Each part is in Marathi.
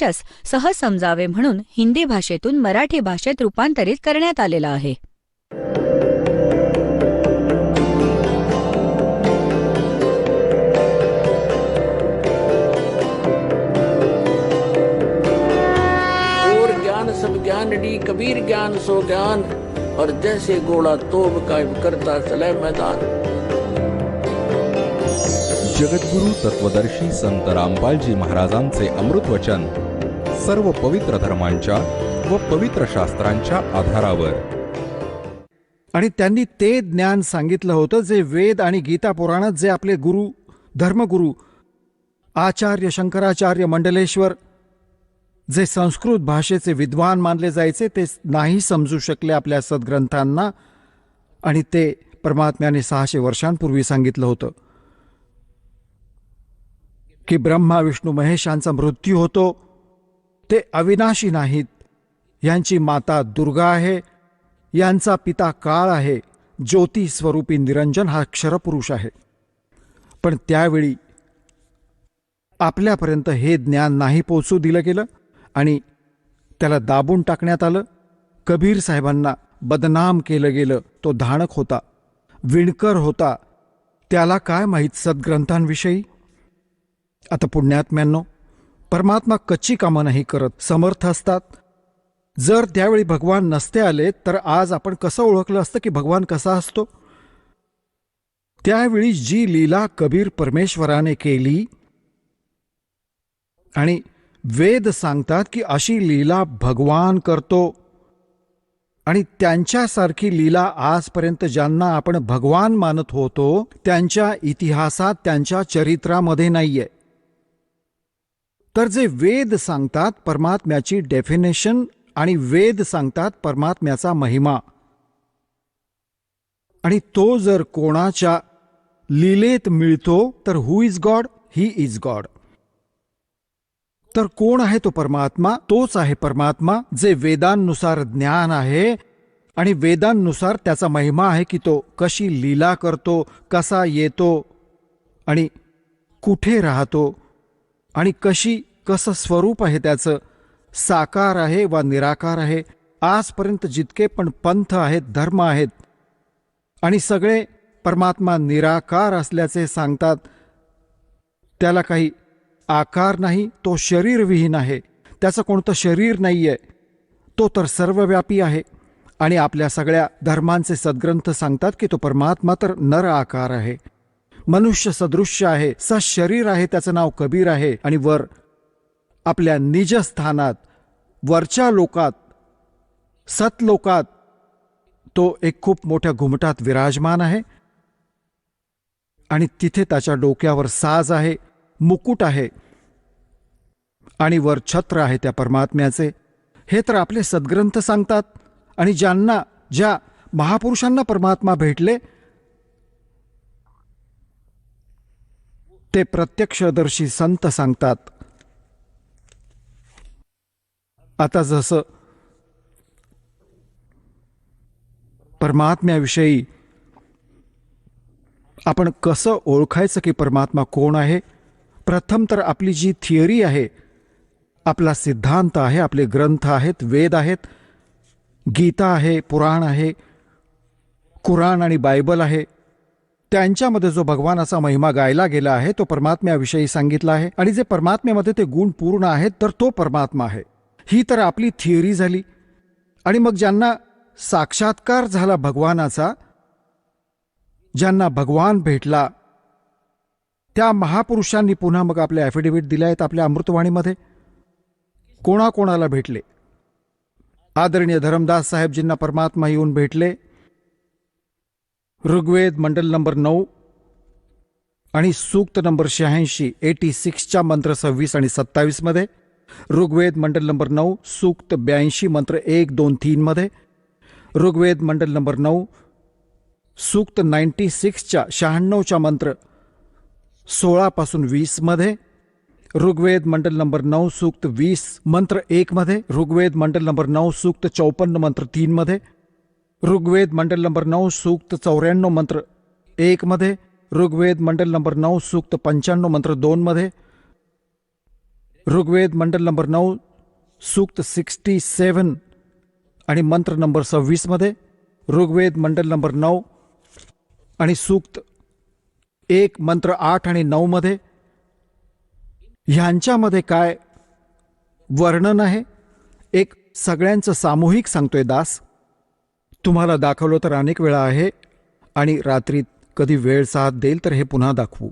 वर्चस्व सहज समजावे म्हणून हिंदी भाषेतून मराठी भाषेत रूपांतरित करण्यात आलेलं आहे. और ज्ञान सब ज्ञानडी कबीर ज्ञान सो ज्ञान और जैसे घोड़ा तोब कायम करता चले मैदान. जगद्गुरु तत्वदर्शी संत रामपालजी महाराजांचे अमृत वचन सर्व पवित्र धर्मांच्या व पवित्र शास्त्रांच्या आधारावर. आणि त्यांनी ते ज्ञान सांगितलं होतं जे वेद आणि गीता पुराणात जे आपले गुरु धर्मगुरु आचार्य शंकराचार्य मंडलेश्वर जे संस्कृत भाषेचे विद्वान मानले जायचे ते नाही समजू शकले आपल्या सद्ग्रंथांना. आणि ते परमात्म्याने 600 वर्षांपूर्वी सांगितलं होतं की ब्रह्मा विष्णू महेशांचा मृत्यू होतो, ते अविनाशी नाहीत. यांची माता दुर्गा आहे, यांचा पिता काळ आहे, ज्योती स्वरूपी निरंजन हा क्षरपुरुष आहे. पण त्यावेळी आपल्यापर्यंत हे ज्ञान नाही पोचू दिलं गेलं आणि त्याला दाबून टाकण्यात आलं. कबीर साहेबांना बदनाम केलं गेलं. तो धाणक होता, विणकर होता, त्याला काय माहीत सद्ग्रंथांविषयी. आता पुण्यात्म्यांनो, परमात्मा कच्ची कामं नाही करत, समर्थ असतात. जर त्यावेळी भगवान नसते आले तर आज आपण कसं ओळखलं असतं की भगवान कसा असतो. त्यावेळी जी लीला कबीर परमेश्वराने केली आणि वेद सांगतात की अशी लीला भगवान करतो आणि त्यांच्यासारखी लीला आजपर्यंत ज्यांना आपण भगवान मानत होतो त्यांच्या इतिहासात त्यांच्या चरित्रामध्ये नाहीये. तर जे वेद सांगतात परमात्म्याची डेफिनेशन आणि वेद सांगतात परमात्म्याचा महिमा, आणि तो जर कोणाच्या लीलेत मिळतो तर who is God? He is God. तर कोण आहे तो परमात्मा? तोच आहे परमात्मा जे वेदांनुसार ज्ञान आहे आणि वेदांनुसार त्याचा महिमा आहे की तो कशी लीला करतो, कसा येतो आणि कुठे राहतो आणि कसं स्वरूप आहे त्याचं, साकार आहे वा निराकार आहे. आजपर्यंत जितके पण पंथ आहेत, धर्म आहेत आणि सगळे परमात्मा निराकार असल्याचे सांगतात. त्याला काही आकार नाही, तो शरीरविहीन आहे, त्याचं कोणतं शरीर नाहीये, तो तर सर्वव्यापी आहे. आणि आपल्या सगळ्या धर्मांचे सद्ग्रंथ सांगतात की तो परमात्मा तर नर आकार आहे, मनुष्य सदृश्य आहे, सशरीर आहे, त्याचं नाव कबीर आहे. आणि वर आपल्या निजस्थानात वरच्या लोकात सतलोकात तो एक खूप मोठ्या घुमटात विराजमान आहे आणि तिथे त्याच्या डोक्यावर साज आहे, मुकुट आहे आणि वर छत्र आहे त्या परमात्म्याचे. हे तर आपले सद्ग्रंथ सांगतात. आणि ज्या महापुरुषांना परमात्मा भेटले ते प्रत्यक्षदर्शी संत सांगतात. आता जसं परमात्म्याविषयी आपण कसं ओळखायचं की परमात्मा कोण आहे? प्रथम तर आपली जी थिअरी आहे, आपला सिद्धांत आहे, आपले ग्रंथ आहेत, वेद आहेत, गीता आहे, पुराण आहे, कुराण आणि बायबल आहे, त्यांच्यामध्ये जो भगवानाचा महिमा गायला गेला आहे तो परमात्म्याविषयी सांगितला आहे. आणि जे परमात्म्यामध्ये ते गुण पूर्ण आहेत तर तो परमात्मा आहे. ही तर आपली थिअरी झाली. आणि मग ज्यांना साक्षात्कार झाला भगवानाचा, ज्यांना भगवान भेटला, त्या महापुरुषांनी पुन्हा मग आपले ॲफिडेव्हिट दिले आहेत आपल्या अमृतवाणीमध्ये. कोणाकोणाला भेटले? आदरणीय धर्मदास साहेबजींना परमात्मा येऊन भेटले. ऋग्वेद मंडल नंबर 9 आणि सूक्त नंबर 86 86च्या मंत्र 26 आणि 27 मध्ये. ऋग्वेद मंडल नंबर 9 सूक्त 82 मंत्र 1, 2, 3 मध्ये. ऋग्वेद मंडल नंबर 9 सूक्त 96च्या 96च्या मंत्र 16 पासून 20 मध्ये. ऋग्वेद मंडल नंबर 9 सूक्त 20 मंत्र 1 मध्ये. ऋग्वेद मंडल नंबर 9 सूक्त 54 मंत्र 3 मध्ये. ऋग्वेद मंडल नंबर 9 सूक्त 94 मंत्र 1 मध्ये. ऋग्वेद मंडल नंबर 9 सूक्त 95 मंत्र 2 मध्ये. ऋग्वेद मंडल नंबर 9 सूक्त 67 आणि मंत्र नंबर 26 मध्ये, ऋग्वेद मंडल नंबर 9 आणि सूक्त 1 मंत्र 8 आणि 9 मध्ये ह्यांच्यामध्ये काय वर्णन आहे? एक सगळ्यांचं सामूहिक सांगतोय दास. तुम्हाला दाखवलं तर अनेक वेळा आहे आणि रात्री कधी वेळ साथ देईल तर हे पुन्हा दाखवू.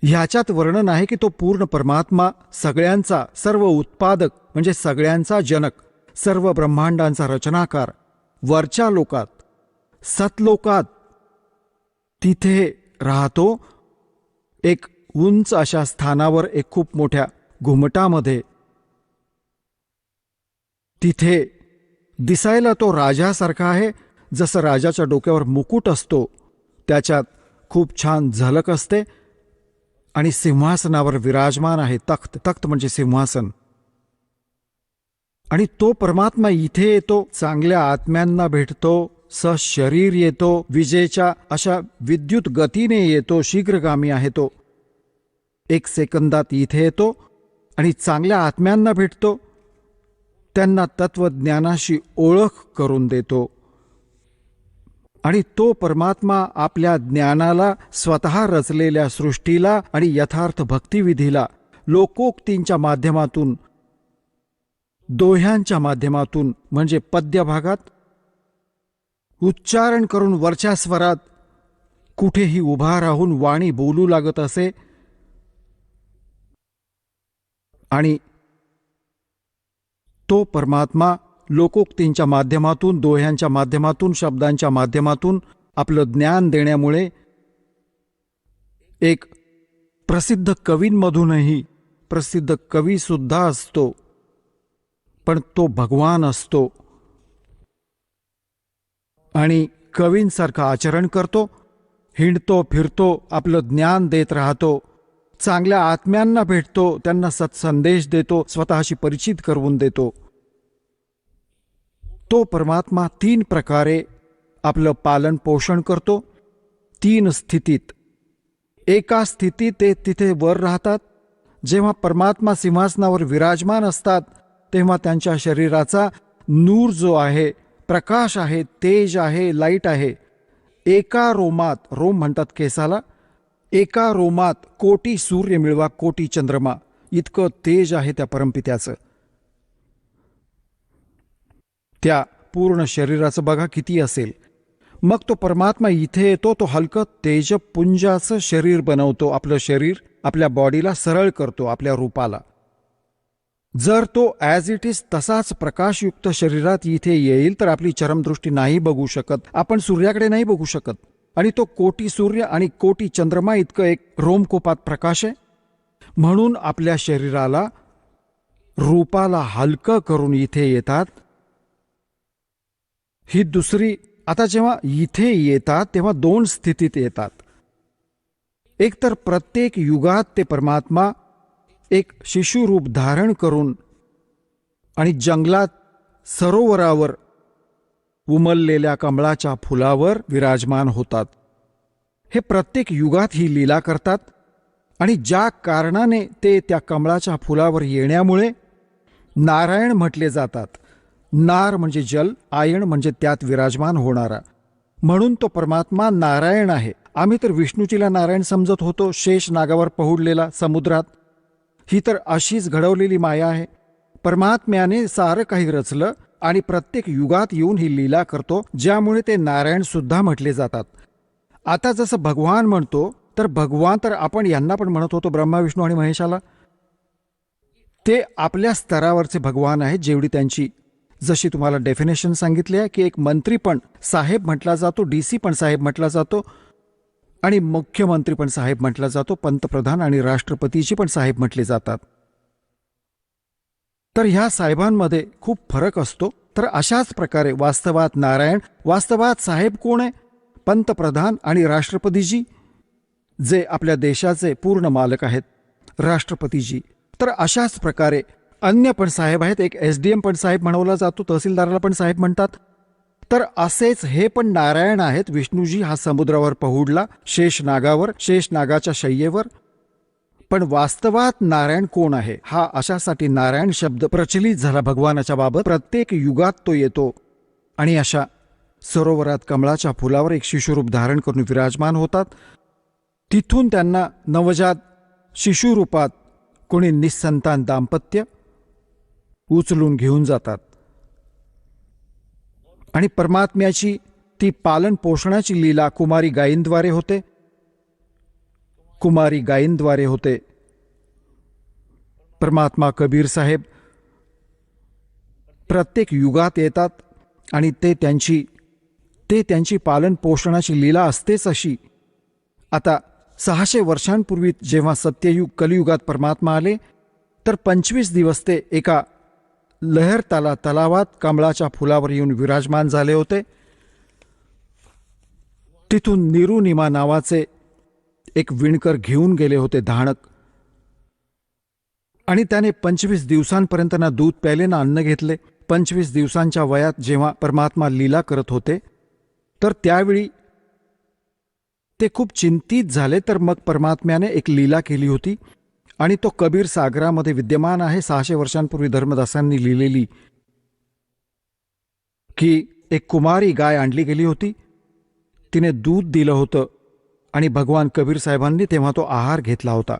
ह्याच्यात वर्णन आहे की तो पूर्ण परमात्मा, सगळ्यांचा सर्व उत्पादक म्हणजे सगळ्यांचा जनक, सर्व ब्रह्मांडांचा रचनाकार, वरच्या लोकात सतलोकात तिथे राहतो. एक उंच अशा स्थानावर, एक खूप मोठ्या घुमटामध्ये. तिथे दिसायला तो राजासारखा आहे. जसं राजाच्या डोक्यावर मुकुट असतो त्याच्यात खूप छान झलक असते. आणि सिंहासनावर विराजमान आहे. तख्त, तख्त म्हणजे सिंहासन. आणि तो परमात्मा इथे येतो, चांगल्या आत्म्यांना भेटतो, सशरीर येतो, विजेच्या अशा विद्युत गतीने येतो, शीघ्रगामी आहे तो. 1 सेकंदात इथे येतो आणि चांगल्या आत्म्यांना भेटतो, त्यांना तत्वज्ञानाशी ओळख करून देतो. आणि तो परमात्मा आपल्या ज्ञानाला, स्वतः रचलेल्या सृष्टीला आणि यथार्थ भक्तिविधीला लोकोक्तींच्या माध्यमातून, दोह्यांच्या माध्यमातून म्हणजे पद्यभागात उच्चारण करून वरच्या स्वरात कुठेही उभा राहून वाणी बोलू लागत असे. आणि तो परमात्मा लोकोक्तींच्या माध्यमातून, दोह्यांच्या माध्यमातून, शब्दांच्या माध्यमातून आपलं ज्ञान देण्यामुळे एक प्रसिद्ध कवींमधूनही प्रसिद्ध कवी सुद्धा असतो, पण तो भगवान असतो. आणि कवींसारखं आचरण करतो, हिंडतो फिरतो, आपलं ज्ञान देत राहतो, चांगल्या आत्म्यांना भेटतो, त्यांना सत्संदेश देतो, स्वतःशी परिचित करून देतो. तो परमात्मा 3 प्रकारे आपलं पालन पोषण करतो, 3 स्थितीत. एका स्थितीत ते तिथे वर राहतात. जेव्हा परमात्मा सिंहासनावर विराजमान असतात तेव्हा त्यांच्या शरीराचा नूर जो आहे, प्रकाश आहे, तेज आहे, लाईट आहे, एका रोमात, रोम म्हणतात केसाला, एका रोमात कोटी सूर्य मिळवा कोटी चंद्रमा, इतकं तेज आहे त्या परमपित्याचं. त्या पूर्ण शरीराचं बघा किती असेल. मग तो परमात्मा इथे येतो, तो हलकं तेजपुंजाचं शरीर बनवतो. आपलं शरीर, आपल्या बॉडीला सरळ करतो, आपल्या रूपाला. जर तो ॲज इट इज तसाच प्रकाशयुक्त शरीरात इथे येईल तर आपली चरमदृष्टी नाही बघू शकत, आपण सूर्याकडे नाही बघू शकत. आणि तो कोटी सूर्य आणि कोटी चंद्रमा इतकं एक रोमकोपात प्रकाश आहे. म्हणून आपल्या शरीराला, रूपाला हलकं करून इथे येतात. ही दुसरी. आता जेव्हा इथे येतात तेव्हा 2 स्थितीत येतात. एक तर प्रत्येक युगात ते परमात्मा एक शिशुरूप धारण करून आणि जंगलात सरोवरावर उमललेल्या कमळाच्या फुलावर विराजमान होतात. हे प्रत्येक युगात ही लीला करतात. आणि ज्या कारणाने ते त्या कमळाच्या फुलावर येण्यामुळे नारायण म्हटले जातात. नार म्हणजे जल, आयण म्हणजे त्यात विराजमान होणारा. म्हणून तो परमात्मा नारायण आहे. आम्ही तर विष्णूजीला नारायण समजत होतो, शेष नागावर पहुडलेला समुद्रात. ही तर अशीच घडवलेली माया आहे. परमात्म्याने सारं काही रचलं आणि प्रत्येक युगात येऊन ही लीला करतो, ज्यामुळे ते नारायण सुद्धा म्हटले जातात. आता जसं भगवान म्हणतो, तर भगवान तर आपण यांना पण म्हणत होतो, ब्रह्मा, विष्णू आणि महेशाला. ते आपल्या स्तरावरचे भगवान आहेत. जेवढी त्यांची, जशी तुम्हाला डेफिनेशन सांगितली आहे की एक मंत्री पण साहेब म्हटला जातो, DC पण साहेब म्हटला जातो, आणि मुख्यमंत्री पण साहेब म्हटला जातो, पंतप्रधान आणि राष्ट्रपतीची पण साहेब म्हटले जातात. तर ह्या साहेबांमध्ये खूप फरक असतो. तर अशाच प्रकारे वास्तवात नारायण, वास्तवात साहेब कोण आहे? पंतप्रधान आणि राष्ट्रपतीजी, जे आपल्या देशाचे पूर्ण मालक आहेत, राष्ट्रपतीजी. तर अशाच प्रकारे अन्य पण साहेब आहेत. एक SDM पण साहेब म्हणवला जातो, तहसीलदाराला पण साहेब म्हणतात. तर असेच हे पण नारायण आहेत. विष्णूजी हा समुद्रावर पहुडला, शेष नागावर, शेष नागाच्या शय्येवर. पण वास्तवात नारायण कोण आहे हा अशासाठी नारायण शब्द प्रचलित झाला भगवानाच्या बाबत. प्रत्येक युगात तो येतो आणि अशा सरोवरात कमळाच्या फुलावर एक शिशुरूप धारण करून विराजमान होतात. तिथून त्यांना नवजात शिशुरूपात कोणी निस्संतान दाम्पत्य उचलून घेऊन जातात आणि परमात्म्याची ती पालन पोषणाची लीला कुमारी गायींद्वारे होते. कुमारी गायींद्वारे होते. परमात्मा कबीर साहेब प्रत्येक युगात येतात आणि ते त्यांची पालन पोषणाची लीला असतेच अशी. आता 600 वर्षांपूर्वी जेव्हा सत्ययुग कलियुगात परमात्मा आले तर 25 दिवस ते एका लहरताला तलावात कमळाच्या फुलावर येऊन विराजमान झाले होते. तिथून निरुनिमा नावाचे एक विणकर घेऊन गेले होते धाणक, आणि त्याने 25 दिवसांपर्यंत ना दूध प्याले ना अन्न घेतले. 25 दिवसांच्या वयात जेव्हा परमात्मा लीला करत होते तर त्यावेळी ते खूप चिंतित झाले. तर मग परमात्म्याने एक लीला केली होती आणि तो कबीर सागरामध्ये विद्यमान आहे. 600 वर्षांपूर्वी धर्मदासांनी लिहिलेली की एक कुमारी गाय आणली गेली होती, तिने दूध दिलं होतं आणि भगवान कबीर साहेबांनी तेव्हा तो आहार घेतला होता.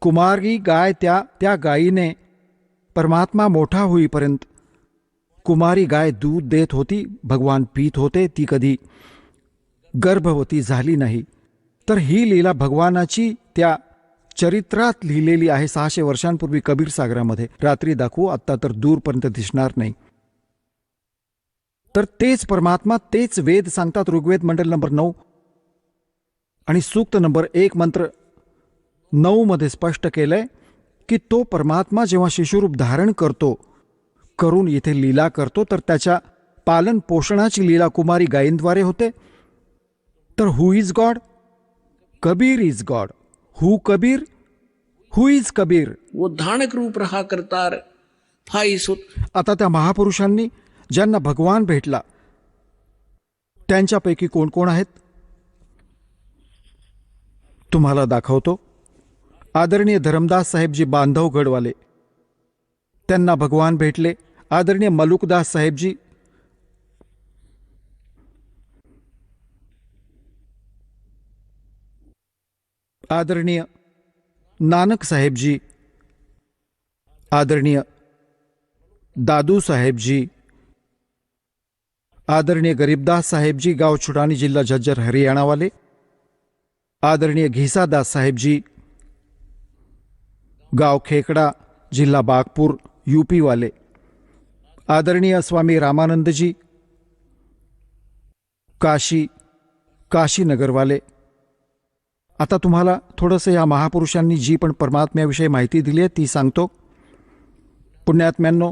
कुमारी गाय त्या गायीने परमात्मा मोठा होईपर्यंत कुमारी गाय दूध देत होती, भगवान पीत होते. ती कधी गर्भवती झाली नाही. तर ही लीला भगवानाची त्या चरित्रात लिहिलेली आहे 600 वर्षांपूर्वी कबीर सागरामध्ये. रात्री दाखवू, आत्ता तर दूरपर्यंत दिसणार नाही. तर तेच परमात्मा, तेच वेद सांगतात. ऋग्वेद मंडल नंबर 9 आणि सूक्त नंबर 1 मंत्र 9 मध्ये स्पष्ट केलंय की तो परमात्मा जेव्हा शिशुरूप धारण करून इथे लीला करतो तर त्याच्या पालन पोषणाची लीला कुमारी गायींद्वारे होते. तर who is God? Kabir is God. Who Kabir? Who is Kabir? वो धानक रूप रहा करतार फाई सुत. आता त्या महापुरुषांनी ज्यांना भगवान भेटला त्यांच्यापैकी कोण कोण आहेत तुम्हाला दाखवतो. आदरणीय धरमदास साहेबजी बांधवगडवाले, त्यांना भगवान भेटले. आदरणीय मलुकदास साहेबजी, आदरणीय नानक साहेबजी, आदरणीय दादू साहेबजी, आदरणीय गरीबदास साहेबजी, गाव छुटानी, जिल्हा झज्जर, हरियाणा वाले. आदरणीय घिसादास साहेबजी, गाव खेकड़ा, जिल्हा बागपुर, यूपी वाले. आदरणीय स्वामी रामानंद जी, काशी नगर वाले. आता तुम्हाला थोडंसं या महापुरुषांनी जी पण परमात्म्याविषयी माहिती दिली आहे ती सांगतो. पुण्यात्म्यांनो,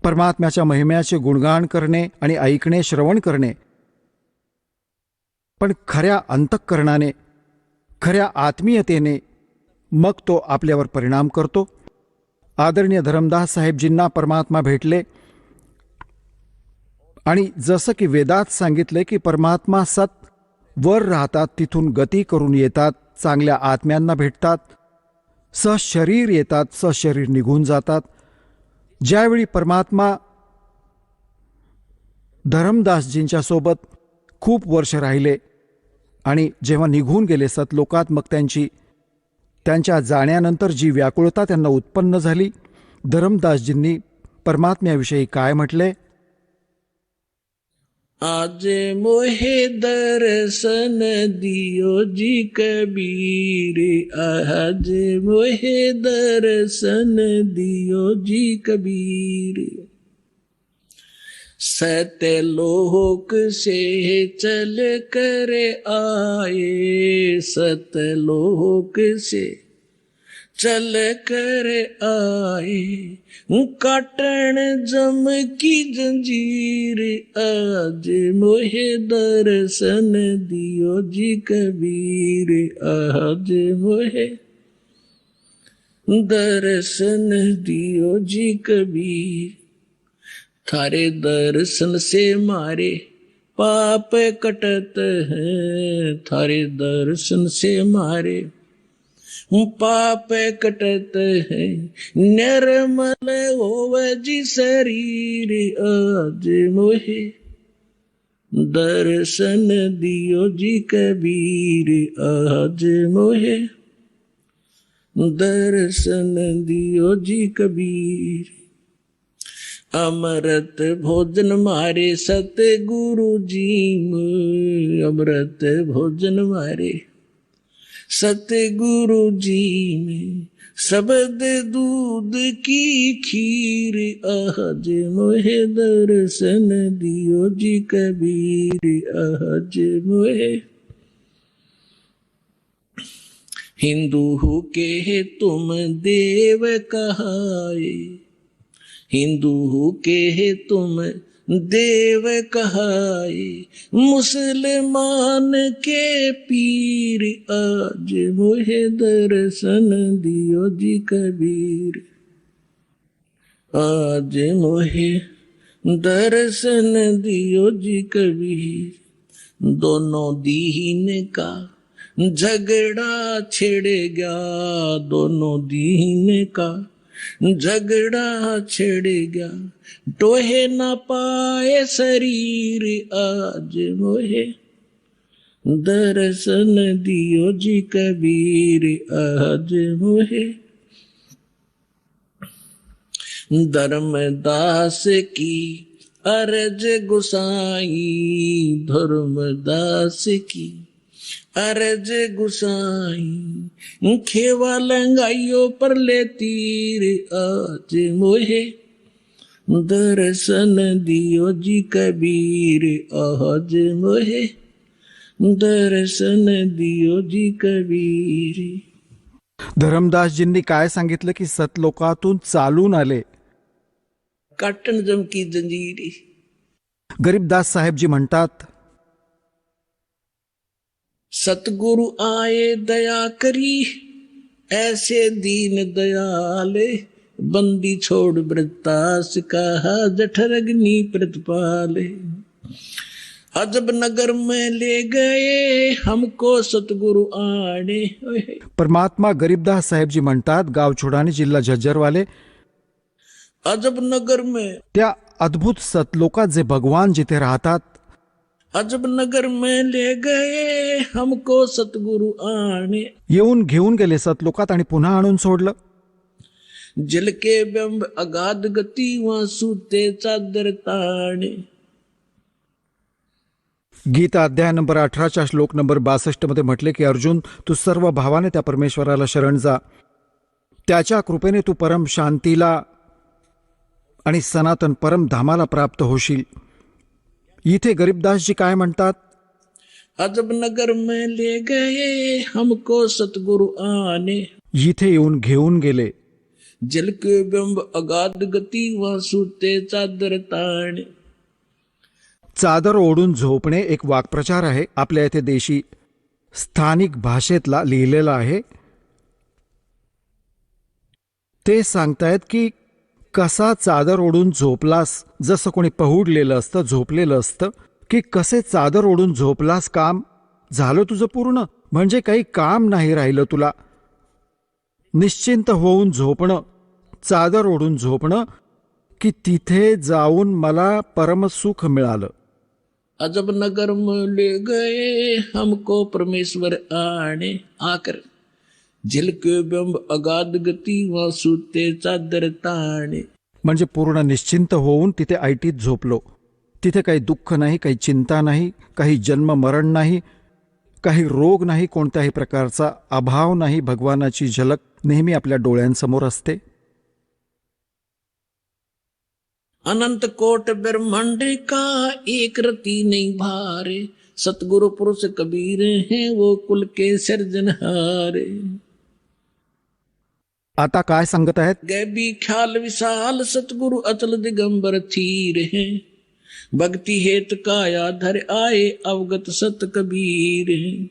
परमात्म्याच्या महिम्याचे गुणगान करणे आणि ऐकणे, श्रवण करणे, पण खऱ्या अंतःकरणाने, खऱ्या आत्मीयतेने, मग तो आपल्यावर परिणाम करतो. आदरणीय धरमदास साहेबजींना परमात्मा भेटले आणि जसं की वेदात सांगितले की परमात्मा सत वर राहतात, तिथून गती करून येतात, चांगल्या आत्म्यांना भेटतात, सशरीर येतात, सशरीर निघून जातात. ज्यावेळी परमात्मा धरमदासजींच्या सोबत खूप वर्ष राहिले आणि जेव्हा निघून गेले सतलोकात, मग त्यांच्या जाण्यानंतर जी व्याकुळता त्यांना उत्पन्न झाली, धरमदासजींनी परमात्म्याविषयी काय म्हटले? आज मोहे दर्शन दियो जी कबीर, आज मोहे दर्शन दियो जी कबीर. सतलोक से चल कर आए, सतलोक से चल कर आए, काटन जम की जंजीर, आज मोहे दर्शन दियो जी कबीर, आज मोहे दर्शन दियो जी कबीर. थारे दर्शन से मारे पाप कटत है थारे दर्शन से मारे, पाप कटत है निर्मल होवे जी शरीर, आज मोहे दर्शन दियो जी कबीर, आज मोहे दर्शन दियो जी कबीर। अमृत भोजन मारे सतगुरु जी में, अमृत भोजन मारे सतगुरु जी में, शब्द दूध की खीर, आज मोहे दर्शन दियो जी कबीर, आज मोहे। हिंदू के तुम देव कहाए, हिंदू के तुम देव कहाए, मुसलमान के पीर, आज मोहे दर्शन दियो जी कबीर, आज मोहे दर्शन दियो जी कबीर। दोनों दीन का झगड़ा छिड़ गया, दोनों दीन का झगड़ा छिड़ गया, टोहे ना पाए शरीर, आज मोहे दर्शन दियो जी कबीर, आज मोहे। धर्मदास की अर्ज गुसाई, धर्मदास की अर्ज गुसाई, खेवा लंगाइयो पर ले तीर, आज मोहे दर्शन दियो जी कबीर, आज मोहे दर्शन दियो जी कबीर। धरमदासजींनी काय सांगितलं की सतलोकातून चालून आले. काटन जम की जंजीरी। गरीबदास साहेबजी म्हणतात, सतगुरु आए दया करी, ऐसे दीन दयाले, बंदी छोड़ वृत्तास कहा, जठर अग्नि प्रतिपाले। अजब नगर में ले गए हमको सतगुरु आने। परमात्मा गरीबदास साहेबजी म्हणतात, गावछोडानी जिल्हा झज्जरवाले, अजब नगर में, त्या अद्भुत सतलोकात जे भगवान जिथे राहतात, अजब नगर में ले गए हमको सतगुरु आने। येऊन घेऊन गेले सतलोकात आणि पुन्हा आणून सोडलं. जल के बिंब अगाध गती वहां सूते चादर ताणे। गीता अध्याय नंबर 18 श्लोक नंबर 62 मध्ये म्हटले की, अर्जुन तू सर्व भावाने त्या परमेश्वराला शरण जा, त्याच्या कृपेने तू परम शांतीला आणि सनातन परम धामाला प्राप्त होशील. इथे गरीबदासजी काय म्हणतात, अजब नगर में ले गए हमको सतगुरु आने। इथे येऊन घेऊन गेले. जल के बिंब अगाध गती वहां सूते चादर ताणे। चादर ओढून झोपणे एक वाक्प्रचार आहे, आपल्या इथे देशी स्थानिक भाषेतला लिहिलेला आहे. ते सांगतायत की कसा चादर ओढून झोपलास, जसं कोणी पहुडलेलं असतं, झोपलेलं असतं, की कसे चादर ओढून झोपलास, काम झालं तुझं पूर्ण, म्हणजे काही काम नाही राहिलं तुला. निश्चिंत होऊन झोपणं, चादर ओढून झोपणं, की तिथे जाऊन मला परमसुख मिळालं. अजब नगर में ले गए हमको परमेश्वर आने। आकर जल के बिंब अगाध गती वहां सूते चादर ताणे। म्हणजे पूर्ण निश्चिंत होऊन तिथे ऐटीत झोपलो. तिथे काही दुःख नाही, काही चिंता नाही, काही जन्म मरण नाही, काही रोग नाही, कोणत्याही प्रकारचा अभाव नाही. भगवानाची झलक नेहमी आपल्या डोळ्यांसमोर असते. अनंत कोट ब्रह्मांड का एक रति नहीं भारे। सतगुरु पुरुष कबीर हैं वो कुल के सिरजनहारे। आता काय सांगत आहेत, गैबी ख्याल विशाल सतगुरु अचल दिगंबर थीर हैं। भक्ति हेत काया धर आए अवगत सत कबीर हैं।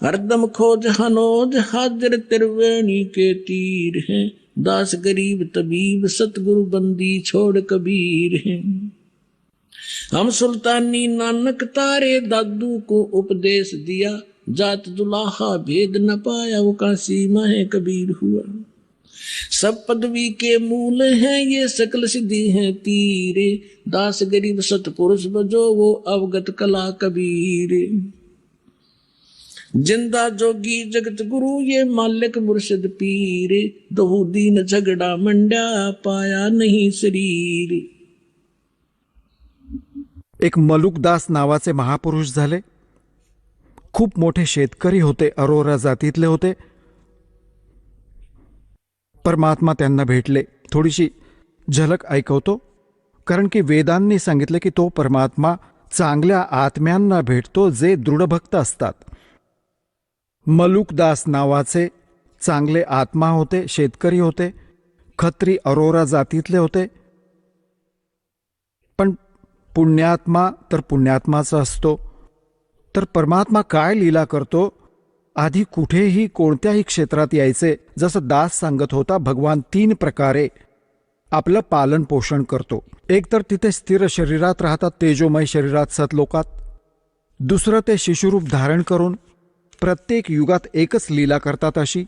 हरदम खोज हनोज हाजिर त्रिवेणी के तीर हैं। दास गरीब तबीब सतगुरु बंदी छोड़ कबीर हैं। हम सुल्तानी नानक तारे दादू को उपदेश दिया, जात दुलाहा भेद न पाया वो काशी माहे कबीर हुआ। सब पदवी के मूल हैं ये सकल सिद्धि हैं तीरे, दास गरीब सतपुरुष बजो वो अवगत कला कबीर। जिंदा जोगी जगत गुरु ये मालिक मुर्शिद पीरे, दहु दीन झगड़ा मंड्या पाया नहीं शरीर। एक मलुकदास नावाचे महापुरुष झाले. खूप मोठे शेतकरी होते, अरोरा जातीतले होते. परमात्मा त्यांना भेटले. थोडीशी झलक ऐकवतो, कारण की वेदांनी सांगितले की तो परमात्मा चांगल्या आत्म्यांना भेटतो जे दृढभक्त असतात. मलुकदास नावाचे चांगले आत्मा होते, शेतकरी होते, खत्री अरोरा जातीतले होते. पण पुण्यात्मा तर पुण्यात्माचा असतो. तर परमात्मा काय लीला करतो, आधी कुठेही कोणत्याही क्षेत्रात यायचे. जसं दास सांगत होता, भगवान 3 प्रकारे आपलं पालन पोषण करतो. एक तर तिथे स्थिर शरीरात राहतात, तेजोमय शरीरात, सतलोकात. दुसरं ते शिशुरूप धारण करून प्रत्येक युगात एकच लीला करतात अशी.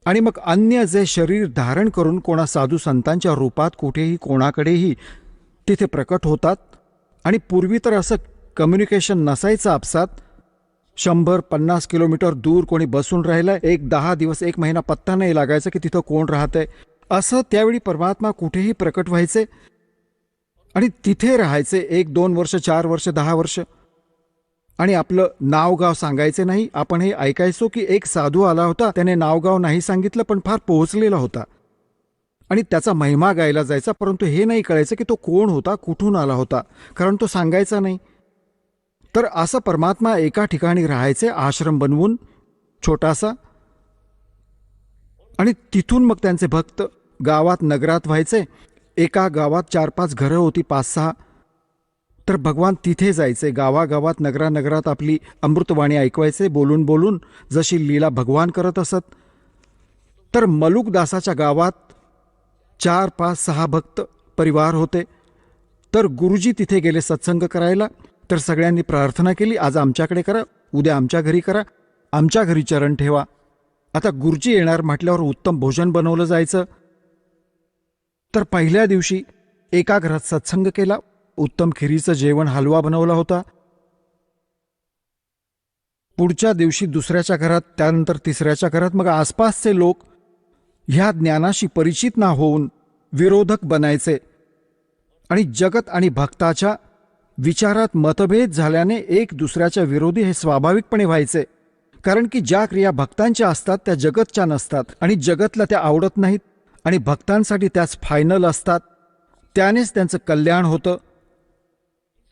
आणि मग अन्य जे शरीर धारण करून कोणा साधू संतांच्या रूपात कुठेही कोणाकडेही तिथे प्रकट होतात. आणि पूर्वी तर असं कम्युनिकेशन नसायचं आपसात. 100-50 किलोमीटर दूर कोणी बसून राहिलं, 10 दिवस 1 महिना पत्ता नाही लागायचं की तिथं कोण राहतंय. असं त्यावेळी परमात्मा कुठेही प्रकट व्हायचे आणि तिथे राहायचे 1-2 वर्ष, 4 वर्ष, 10 वर्ष. आणि आपलं नावगाव सांगायचे नाही. आपण हे ऐकायचो की एक साधू आला होता, त्याने नावगाव नाही सांगितलं, पण फार पोहोचलेला होता आणि त्याचा महिमा गायला जायचा. परंतु हे नाही कळायचं की तो कोण होता, कुठून आला होता, कारण तो सांगायचा नाही. तर असं परमात्मा एका ठिकाणी राहायचे, आश्रम बनवून छोटासा. आणि तिथून मग त्यांचे भक्त गावात नगरात व्हायचे. एका गावात 4-5 घरं होती, 5-6. तर भगवान तिथे जायचे. गावागावात नगरात आपली अमृतवाणी ऐकवायचे, बोलून बोलून जशी लीला भगवान करत असत. तर मलुकदासाच्या गावात 4-5-6 भक्त परिवार होते. तर गुरुजी तिथे गेले सत्संग करायला. तर सगळ्यांनी प्रार्थना केली, आज आमच्याकडे करा, उद्या आमच्या घरी करा, आमच्या घरी चरण ठेवा. आता गुरुजी येणार म्हटल्यावर उत्तम भोजन बनवलं जायचं. तर पहिल्या दिवशी एका घरात सत्संग केला, उत्तम खिरीचं जेवण, हलवा बनवला होता. पुढच्या दिवशी दुसऱ्याच्या घरात, त्यानंतर तिसऱ्याच्या घरात. मग आसपासचे लोक ह्या ज्ञानाशी परिचित ना होऊन विरोधक बनायचे आणि जगत आणि भक्ताच्या विचारात मतभेद झाल्याने एक दुसऱ्याच्या विरोधी हे स्वाभाविकपणे व्हायचे. कारण की ज्या क्रिया भक्तांच्या असतात त्या जगतच्या नसतात आणि जगतला त्या आवडत नाहीत आणि भक्तांसाठी त्याच फायनल असतात. त्यानेच त्यांचं कल्याण होतं.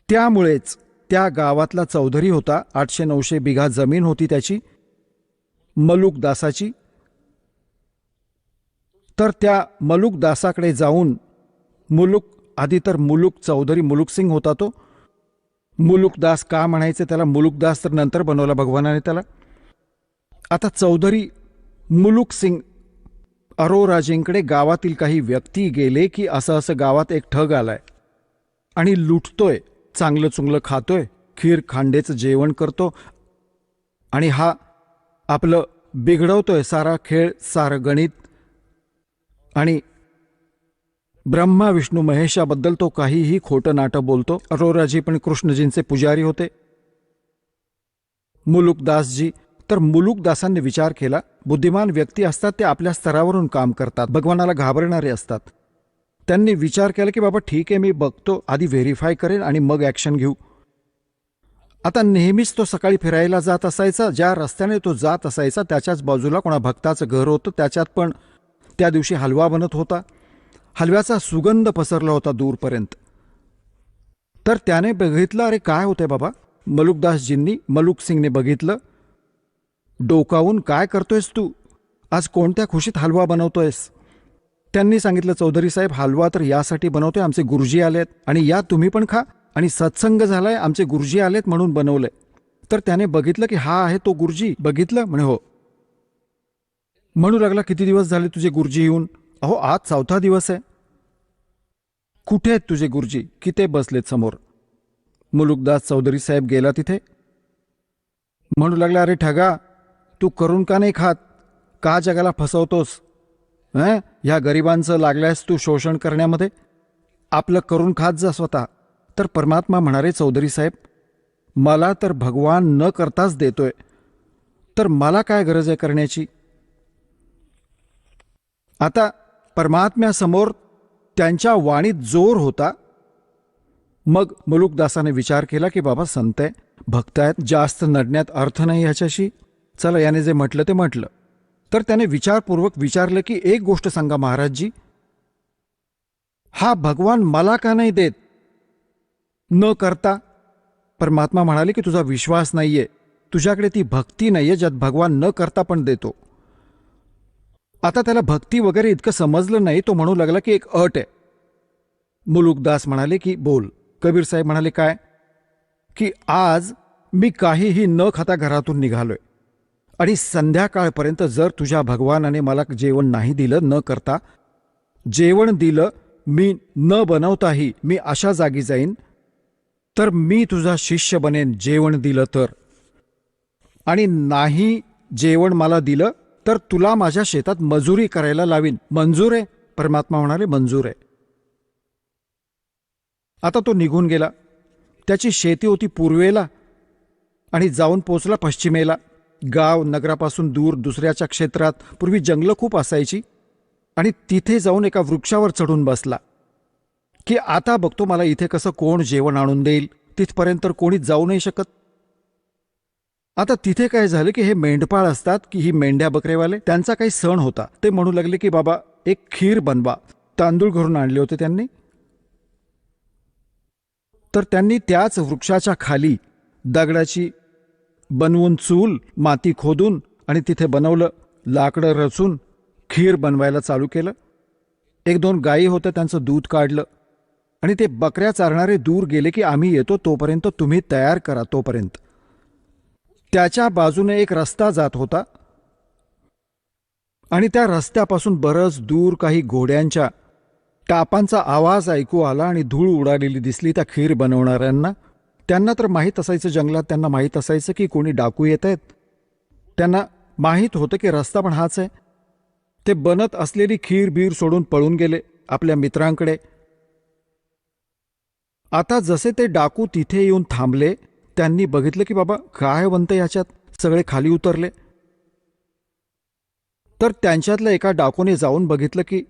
त्यामुळेच त्या गावातला चौधरी होता, 800-900 बिघा जमीन होती त्याची, मलुकदासाची. तर त्या मलुकदासाकडे जाऊन आधी तर चौधरी मुलुकसिंग होता तो. मुलुकदास का म्हणायचे त्याला, मुलुकदास तर नंतर बनवला भगवानाने त्याला. आता चौधरी मुलुकसिंग अरोराजींकडे गावातील काही व्यक्ती गेले की असं असं गावात एक ठग आलाय आणि लुटतोय, चांगलं चुंगलं खातोय, खीर खांडेचं जेवण करतो आणि हा आपलं बिघडवतोय सारा खेळ, सारं गणित. आणि ब्रह्मा विष्णू महेशाबद्दल तो काहीही खोटं नाटं बोलतो. अरोराजी पण कृष्णजींचे पुजारी होते, मुलुकदासजी. तर मुलुकदासांनी विचार केला, बुद्धिमान व्यक्ती असतात ते आपल्या स्तरावरून काम करतात, भगवानाला घाबरणारे असतात. त्यांनी विचार केला की बाबा ठीक आहे, मी बघतो, आधी व्हेरीफाय करेन आणि मग ॲक्शन घेऊ. आता नेहमीच तो सकाळी फिरायला जात असायचा. ज्या रस्त्याने तो जात असायचा त्याच्याच बाजूला कोणा भक्ताचं घर होतं. त्याच्यात पण त्या दिवशी हलवा बनत होता. हलव्याचा सुगंध पसरला होता दूरपर्यंत. तर त्याने बघितलं, अरे काय होतंय बाबा. मलुकसिंगने बघितलं, डोकावून, काय करतोयस तू, आज कोणत्या खुशीत हलवा बनवतोयस. त्यांनी सांगितलं, चौधरी साहेब, हलवा तर यासाठी बनवतोय, आमचे गुरुजी आलेत आणि या तुम्ही पण खा आणि सत्संग झालाय, आमचे गुरुजी आलेत म्हणून बनवलंय. तर त्याने बघितलं की हा आहे तो गुरुजी. बघितलं म्हणे, हो. म्हणू लागला, किती दिवस झाले तुझे गुरुजी येऊन. अहो आज 4था दिवस आहे. कुठे आहेत तुझे गुरुजी, की ते बसलेत समोर. मुलुकदास चौधरी साहेब गेला तिथे. म्हणू लागला, अरे ठगा, तू करून का नाही खात? का जगाला फसवतोस? ह्या गरिबांचं लागल्यास तू शोषण करण्यामध्ये. आपलं करून खात जा स्वतः. तर परमात्मा म्हणाले, चौधरी साहेब, मला तर भगवान न करताच देतोय, तर मला काय गरज आहे करण्याची? आता परमात्म्यासमोर त्यांच्या वाणीत जोर होता. मग मुलुकदासाने विचार केला की बाबा संत आहे, भक्त आहेत, जास्त नडण्यात अर्थ नाही ह्याच्याशी. चला, याने जे म्हटलं ते म्हटलं. तर त्याने विचारपूर्वक विचारलं की एक गोष्ट सांगा महाराजजी, हा भगवान मला का नाही देत न करता? परमात्मा म्हणाले की तुझा विश्वास नाहीये, तुझ्याकडे ती भक्ती नाहीये ज्यात भगवान न करता पण देतो. आता त्याला भक्ती वगैरे इतकं समजलं नाही. तो म्हणू लागला की एक अट आहे. मुलुकदास म्हणाले की बोल. कबीर साहेब म्हणाले काय? की आज मी काहीही न खाता घरातून निघालोय आणि संध्याकाळपर्यंत जर तुझ्या भगवानाने मला जेवण नाही दिलं न करता, जेवण दिलं मी न बनवताही मी अशा जागी जाईन, तर मी तुझा शिष्य बनेन जेवण दिलं तर. आणि नाही जेवण मला दिलं तर तुला माझ्या शेतात मजुरी करायला लावीन. मंजूर आहे? परमात्मा म्हणाले मंजूर आहे. आता तो निघून गेला. त्याची शेती होती पूर्वेला आणि जाऊन पोचला पश्चिमेला. गाव नगरापासून दूर दुसऱ्याच्या क्षेत्रात. पूर्वी जंगलं खूप असायची. आणि तिथे जाऊन एका वृक्षावर चढून बसला की आता बघतो मला इथे कसं कोण जेवण आणून देईल. तिथपर्यंत तर कोणी जाऊ नाही शकत. आता तिथे काय झालं की हे मेंढपाळ असतात की ही मेंढ्या बकरेवाले, त्यांचा काही सण होता. ते म्हणू लागले की बाबा एक खीर बनवा. तांदूळ घरून आणले होते त्यांनी. तर त्यांनी त्याच वृक्षाच्या खाली दगडाची बनवून चूल, माती खोदून आणि तिथे बनवलं. लाकडं रचून खीर बनवायला चालू केलं. एक दोन गायी होत्या, त्यांचं दूध काढलं आणि ते बकऱ्या चारणारे दूर गेले की आम्ही येतो तोपर्यंत तुम्ही तयार करा. तोपर्यंत त्याच्या बाजूने एक रस्ता जात होता आणि त्या रस्त्यापासून बरंच दूर काही घोड्यांच्या टापांचा आवाज ऐकू आला आणि धूळ उडालेली दिसली त्या खीर बनवणाऱ्यांना. त्यांना तर माहीत असायचं, जंगलात त्यांना माहीत असायचं की कोणी डाकू येत आहेत. त्यांना माहीत होतं की रस्ता पण हाच आहे. ते बनत असलेली खीर बीर सोडून पळून गेले आपल्या मित्रांकडे. आता जसे ते डाकू तिथे येऊन थांबले, त्यांनी बघितलं की बाबा काय बनतं याच्यात. सगळे खाली उतरले. तर त्यांच्यातल्या एका डाकूने जाऊन बघितलं की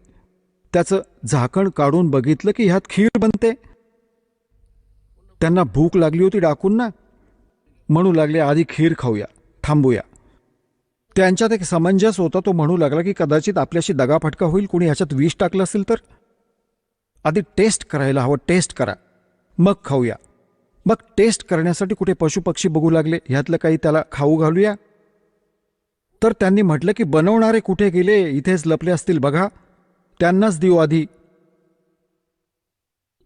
त्याचं झाकण काढून बघितलं की ह्यात खीर बनते. त्यांना भूक लागली होती डाकूंना. म्हणू लागले आधी खीर खाऊया, थांबूया. त्यांच्यात एक समंजस होता. तो म्हणू लागला की कदाचित आपल्याशी दगाफटका होईल, कोणी ह्याच्यात विष टाकलं असेल तर. आधी टेस्ट करायला हवं, टेस्ट करा मग खाऊया. मग टेस्ट करण्यासाठी कुठे पशुपक्षी बघू लागले, ह्यातलं काही त्याला खाऊ घालूया. तर त्यांनी म्हटलं की बनवणारे कुठे गेले, इथेच लपले असतील बघा, त्यांनाच देऊ आधी.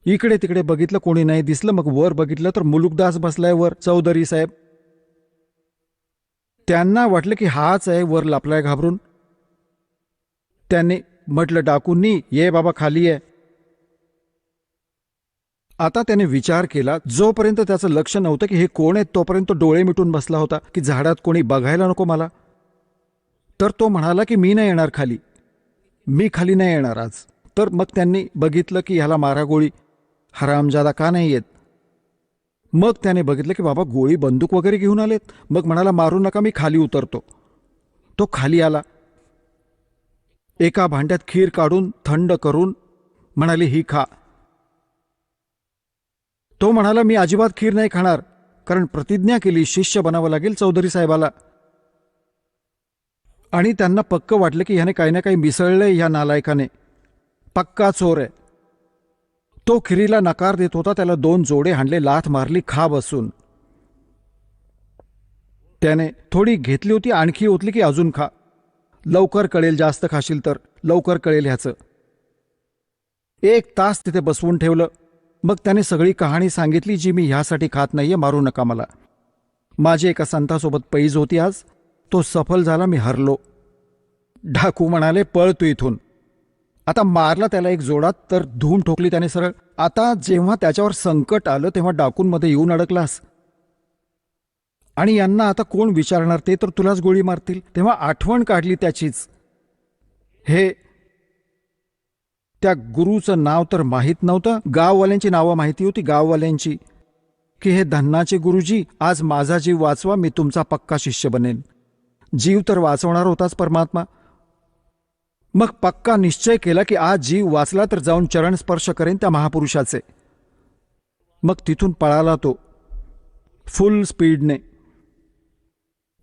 इकडे तिकडे बघितलं, कोणी नाही दिसलं. मग वर बघितलं तर मुलुकदास बसलाय वर, चौधरी साहेब. त्यांना वाटलं की हाच आहे वर लपलाय घाबरून. त्यांनी म्हटलं डाकूंनी, ये बाबा खाली आहे. आता त्याने विचार केला. जोपर्यंत त्याचं लक्ष नव्हतं की हे कोण आहेत, तोपर्यंत डोळे मिटून बसला होता की झाडात कोणी बघायला नको मला. तर तो म्हणाला की मी नाही येणार खाली, मी खाली नाही येणार आज. तर मग त्यांनी बघितलं की ह्याला मारा गोळी, हरामजादा का नाही येत. मग त्याने बघितलं की बाबा गोळी बंदूक वगैरे घेऊन आलेत. मग म्हणाला मारू नका, मी खाली उतरतो. तो खाली आला. एका भांड्यात खीर काढून थंड करून म्हणाली ही खा. तो म्हणाला मी अजिबात खीर नाही खाणार, कारण प्रतिज्ञा केली शिष्य बनावं लागेल चौधरी साहेबाला. आणि त्यांना पक्क वाटलं की ह्याने काही ना काही मिसळलंय ह्या नालायकाने, पक्का चोर आहे. तो खिरीला नकार देत होता. त्याला 2 जोडे हाणले, लाथ मारली, खा बसून. त्याने थोडी घेतली होती, आणखी ओतली की अजून खा, लवकर कळेल, जास्त खाशील तर लवकर कळेल ह्याचं. 1 तास तिथे बसवून ठेवलं. मग त्याने सगळी कहाणी सांगितली जी मी ह्यासाठी खात नाहीये, मारू नका मला. माझी एका संतासोबत पैज होती आज, तो सफल झाला, मी हरलो. डाकू म्हणाले पळ तू इथून. आता मारला त्याला एक जोडात तर धूम ठोकली त्याने सरळ. आता जेव्हा त्याच्यावर संकट आलं तेव्हा डाकूंमध्ये येऊन अडकलास आणि यांना आता कोण विचारणार, ते तर तुलाच गोळी मारतील. तेव्हा आठवण काढली त्याचीच. हे त्या गुरुचं नाव तर माहीत नव्हतं, गाववाल्यांची नावं माहिती होती, गाववाल्यांची, की हे धन्नाचे गुरुजी, आज माझा जीव वाचवा, मी तुमचा पक्का शिष्य बनेन. जीव तर वाचवणार होताच परमात्मा. मग पक्का निश्चय केला की आज जीव वाचला तर जाऊन चरण स्पर्श करेन त्या महापुरुषाचे. मग तिथून पळाला तो फुल स्पीडने.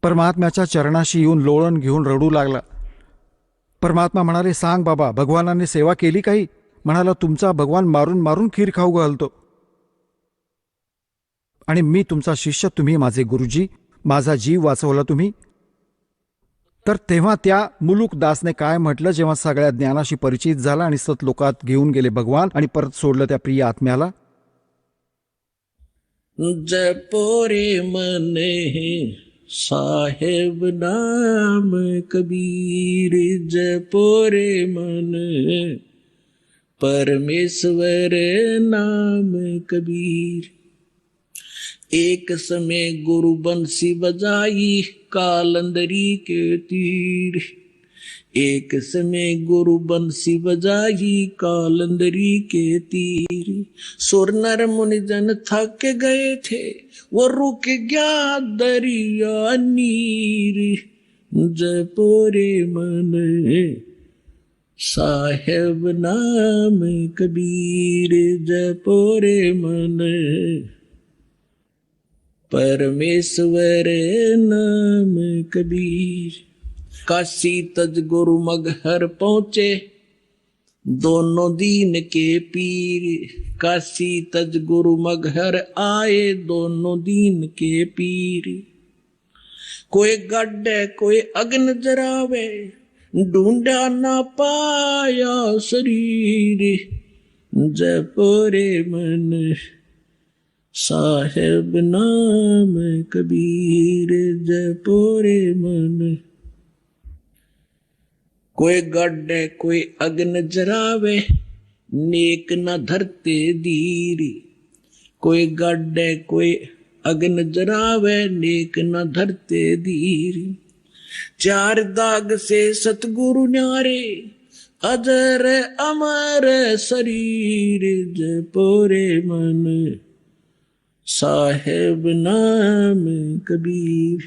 परमात्म्याच्या चरणाशी येऊन लोळण घेऊन रडू लागला. परमात्मा म्हणाले, सांग बाबा, भगवानाने सेवा केली काही? म्हणाला, तुमचा भगवान मारून मारून खीर खाऊ घालतो आणि मी तुमचा शिष्य, तुम्ही माझे गुरुजी, माझा जीव वाचवला तुम्ही. तर तेव्हा त्या मुलुकदासने काय म्हटलं, जेव्हा सगळ्या ज्ञानाशी परिचित झाला आणि सतलोकात घेऊन गेले भगवान आणि परत सोडलं त्या प्रिय आत्म्याला. जपो रे मन साहेब नाम कबीर, जपो रे मन परमेश्वर नाम कबीर. एक समय गुरु बंसी बजाई कालंदरी के तीर, एक समय गुरु बंसी बजाई कालंदरी के तीर. सुर नर मुनि जन थक गए थे, वो रुक गया दरिया नीर. जपो रे मन साहेब नाम कबीर, जपो रे मन परमेश्वर नाम कबीर. काशी तज गुरु मगहर पहुंचे दोनों दीन के पीर. काशी तज गुरु मगहर आए दोनों दीन के पीर. कोई गड्ढे कोई अग्न जरावे, ढूंढा ना पाया शरीर. जपो रे मन साहेब नाम कबीर, जपो रे मन. कोई गड्ढे कोई अग्न जरावे, नेक न धरते धीर. कोई गड्ढे कोई अग्न जरावे, नेक न धरते धीर. चार दाग से सतगुरु न्यारे, अजर अमर शरीर. जपो रे मन साहेब नाम कबीर.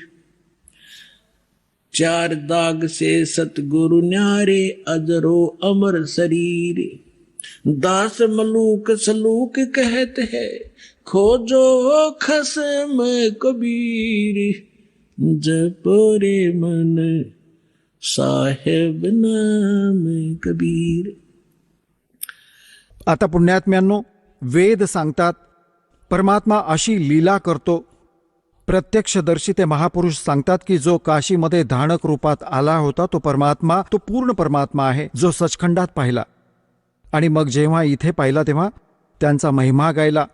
चार दाग से सतगुरु न्यारे, अजरो अमर शरीर. दास मलूक सलूक कहते हैं, खोजो खसम कबीर. जपो रे मन साहेब नाम कबीर. आता पुण्यात्म्यांनो, वेद सांगतात परमात्मा अशी लीला करतो. प्रत्यक्षदर्शी ते महापुरुष सांगतात की जो काशीमध्ये धाणक रूपात आला होता तो परमात्मा, तो पूर्ण परमात्मा आहे, जो सचखंडात पाहिला. आणि मग जेव्हा इथे पाहिला तेव्हा त्यांचा महिमा गायला.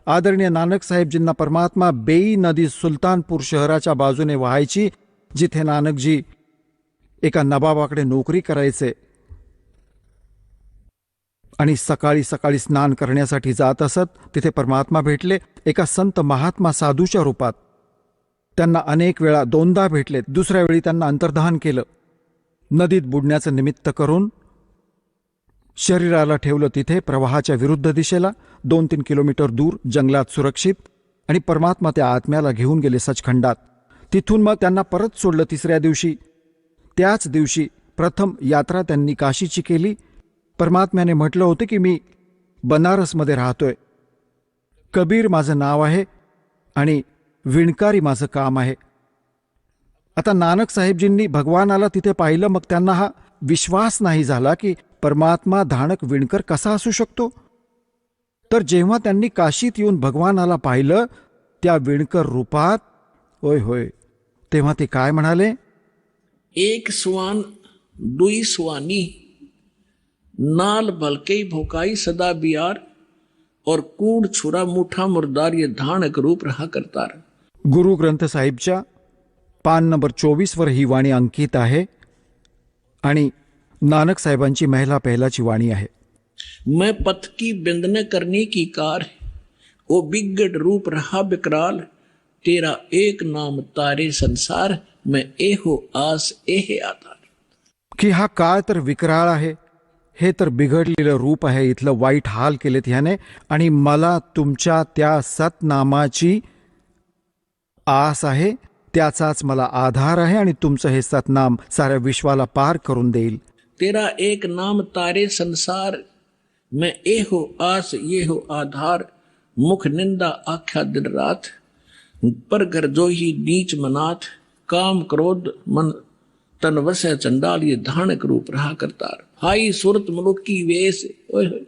आदरणीय नानक साहेबजींना परमात्मा बेई नदी सुलतानपूर शहराच्या बाजूने वाहायची, जिथे नानकजी एका नबाबाकडे नोकरी करायचे आणि सकाळी सकाळी स्नान करण्यासाठी जात असत. तिथे परमात्मा भेटले एका संत महात्मा साधूच्या रूपात. त्यांना अनेक वेळा, दोनदा भेटले. दुसऱ्या वेळी त्यांना अंतर्धान केलं. नदीत बुडण्याचं निमित्त करून शरीराला ठेवलं तिथे प्रवाहाच्या विरुद्ध दिशेला 2-3 किलोमीटर दूर जंगलात सुरक्षित. आणि परमात्मा त्या आत्म्याला घेऊन गेले सचखंडात. तिथून मग त्यांना परत सोडलं तिसऱ्या दिवशी. त्याच दिवशी प्रथम यात्रा त्यांनी काशीची केली. परमात्म्याने म्हटलं होतं की मी बनारसमध्ये राहतोय, कबीर माझं नाव आहे आणि विणकारी माझं काम आहे. आता नानक साहेबजींनी भगवानाला तिथे पाहिलं. मग त्यांना हा विश्वास नाही झाला की परमात्मा धाणक विणकर कसा असू शकतो. तर जेव्हा त्यांनी काशीत येऊन भगवानाला पाहिलं त्या विणकर रूपात, होय होय, तेव्हा ते काय म्हणाले, एक स्वान दुई स्वानी, नाल भलके भोकाई सदा बियार, और कूड़ छुरा मुठा मुर्दार, ये धाणक रूप रहा करतार. गुरु ग्रंथ साहिबच्या पान नंबर 24 वर ही वाणी अंकित आहे आणि नानक साहेबांची महिला पहिलाची वाणी आहे. मैं पथ की बिंदने करने की कार, ओ बिगड़ रूप रहा विकराल, तेरा एक नाम तारे संसार, मैं एहो आस एहे आधार. की हा काळ तर विकराळ आहे, हे तर बिघडलेलं रूप आहे, इथलं वाईट हाल केलेत ह्याने, आणि मला तुमच्या त्या सतनामाची आस आहे, त्याचाच मला आधार आहे, आणि तुमचं हे सतनाम साऱ्या विश्वाला पार करून देईल. तेरा एक नाम तारे संसार, मैं एहो आस ये हो आधार, मुख निंदा आख्या दिन रात, पर घर जो ही नीच मनाथ, काम क्रोध मन तन वसै चंडाल, ये धानक रूप रहा करतार. फाई सूरत मुलुक की वेश, ओए होए,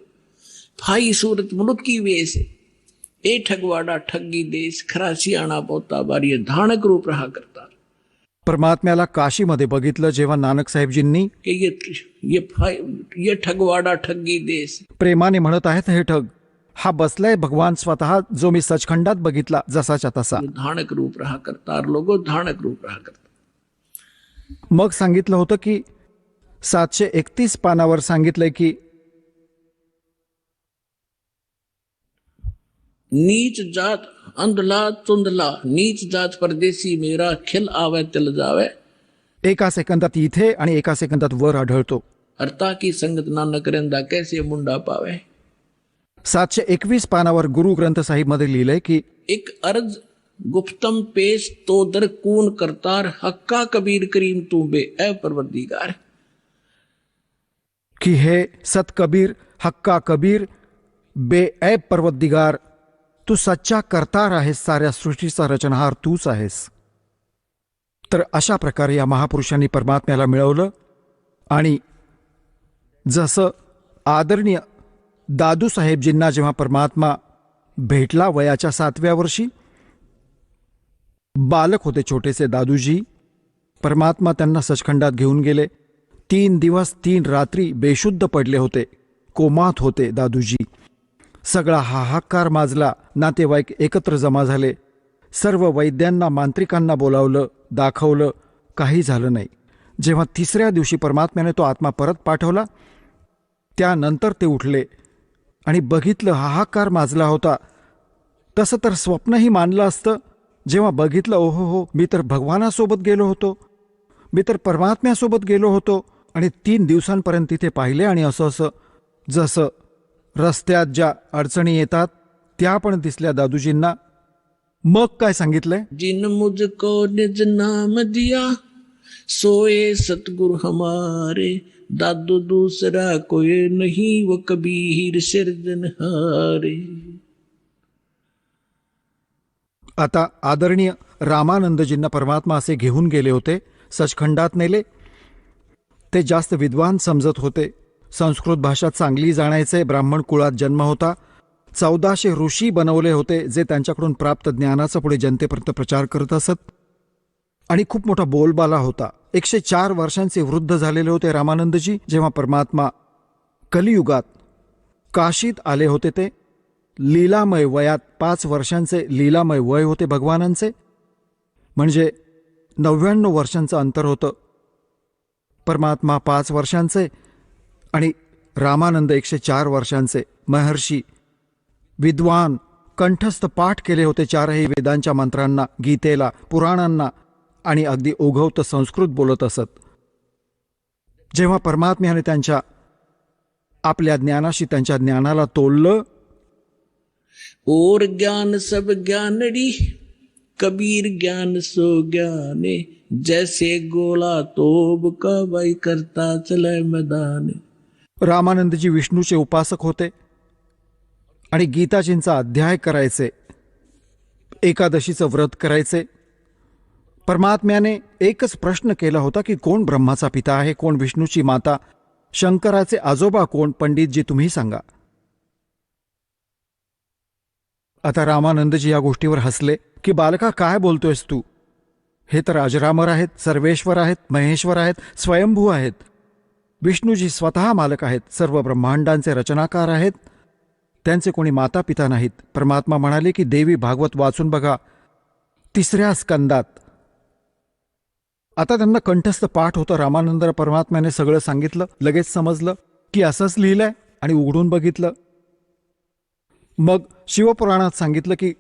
फाई सूरत मुलुक की वेश, ए ठगवाडा ठगी देश, खरा सियाणा पोता बार, ये धानक रूप रहा करतार. परमात्म्याला काशीमध्ये बघितलं जेव्हा नानक साहेबजींनी, कि ये ठगवाडा ठगी देश. प्रेमाने म्हणत आहेत, हे ठग, हा बसलाय भगवान स्वतः, जो मी सचखंडात बघितला जसाच्या तसा. धानक रूप रहा करतार, लोगो धानक रूप रहा करतार. मग सांगितलं होतं की 731 पानावर सांगितलंय की नीच जात अंधला चुंदला, नीच जात परदेशी मेरा, खिल आवे तिल जावे. एका सेकंदात इथे आणि एका सेकंदात वर आढळतो. हरता की संगत नानक रेंदा, कैसे मुंडा पावे. 721 पानावर गुरु ग्रंथ साहिब मध्ये लिहिलंय की एक अर्ज गुप्तम पेश तो दर कून करतार, हक्का कबीर करीम तू बे ए परवरदिगार. की हे सत कबीर, हक्का कबीर, बेऐब पर्वतदिगार, तू सच्चा करतार आहेस, साऱ्या सृष्टीचा रचनहार तूच आहेस. तर अशा प्रकारे या महापुरुषांनी परमात्म्याला मिळवलं. आणि जसं आदरणीय दादू साहेबजींना जेव्हा परमात्मा भेटला वयाच्या 7व्या वर्षी, बालक होते छोटेसे दादूजी, परमात्मा त्यांना सचखंडात घेऊन गेले. 3 दिवस 3 रात्री बेशुद्ध पडले होते, कोमात होते दादूजी. सगळा हाहाकार माजला, नातेवाईक एकत्र जमा झाले, सर्व वैद्यांना मांत्रिकांना बोलावलं, दाखवलं, काही झालं नाही. जेव्हा 3ऱ्या दिवशी परमात्म्याने तो आत्मा परत पाठवला, त्यानंतर ते उठले आणि बघितलं हाहाकार माजला होता. तसं तर स्वप्नही मानलं असतं. जेव्हा बघितलं, ओहो हो, मी तर भगवानासोबत गेलो होतो, मी तर परमात्म्यासोबत गेलो होतो. आणि 3 दिवसांपर्यंत तिथे पाहिले, आणि असं असं जसं रस्त्यात ज्या अडचणी येतात त्या पण दिसल्या दादूजींना. मग काय सांगितलंय, जिन मुझको निज नाम दिया, सोए सतगुरु हमारे, दादू दूसरा कोई नहीं, वो कबीर सिरजनहारे. आता आदरणीय रामानंदजींना परमात्मा असे घेऊन गेले होते, सचखंडात नेले. ते जास्त विद्वान समजत होते, संस्कृत भाषा चांगली जाणायचे, ब्राह्मण कुळात जन्म होता. 1400 ऋषी बनवले होते, जे त्यांच्याकडून प्राप्त ज्ञानाचा पुढे जनतेपर्यंत प्रचार करत असत. आणि खूप मोठा बोलबाला होता. 104 वर्षांचे वृद्ध झालेले होते रामानंदजी जेव्हा परमात्मा कलियुगात काशीत आले होते. ते लीलामय वयात 5 वर्षांचे लीलामय वय होते भगवानांचे, म्हणजे 99 वर्षांचं अंतर होतं. परमात्मा 5 वर्षांचे आणि रामानंद 104 वर्षांचे. महर्षी, विद्वान, कंठस्थ पाठ केले होते 4ही वेदांच्या मंत्रांना, गीतेला, पुराणांना, आणि अगदी ओघवत संस्कृत बोलत असत. जेव्हा परमात्म्याने त्यांच्या आपल्या ज्ञानाशी त्यांच्या ज्ञानाला तोललं, और ज्ञान सब ज्ञानड़ी, कबीर ज्ञान सो ज्ञाने, जैसे गोला तोब का बाई करता चले मैदाने. रामानंदजी विष्णूचे उपासक होते आणि गीताजींचा अध्याय करायचे, एकादशीचं व्रत करायचे. परमात्म्याने एकच प्रश्न केला होता की कोण ब्रह्माचा पिता आहे, कोण विष्णूची माता, शंकराचे आजोबा कोण, पंडितजी तुम्ही सांगा. आता रामानंदजी या गोष्टीवर हसले की बालका काय बोलतोयस तू, हे तर अजरामर आहेत, सर्वेश्वर आहेत, महेश्वर आहेत, स्वयंभू आहेत. विष्णूजी स्वतः मालक आहेत, सर्व ब्रह्मांडांचे रचनाकार आहेत, त्यांचे कोणी माता पिता नाहीत. परमात्मा म्हणाले की देवी भागवत वाचून बघा 3ऱ्या स्कंदात. आता त्यांना कंठस्थ पाठ होतं. रामानंद परमात्म्याने सगळं सांगितलं, लगेच समजलं की असंच लिहिलंय. आणि उघडून बघितलं. मग शिवपुराणात सांगितलं की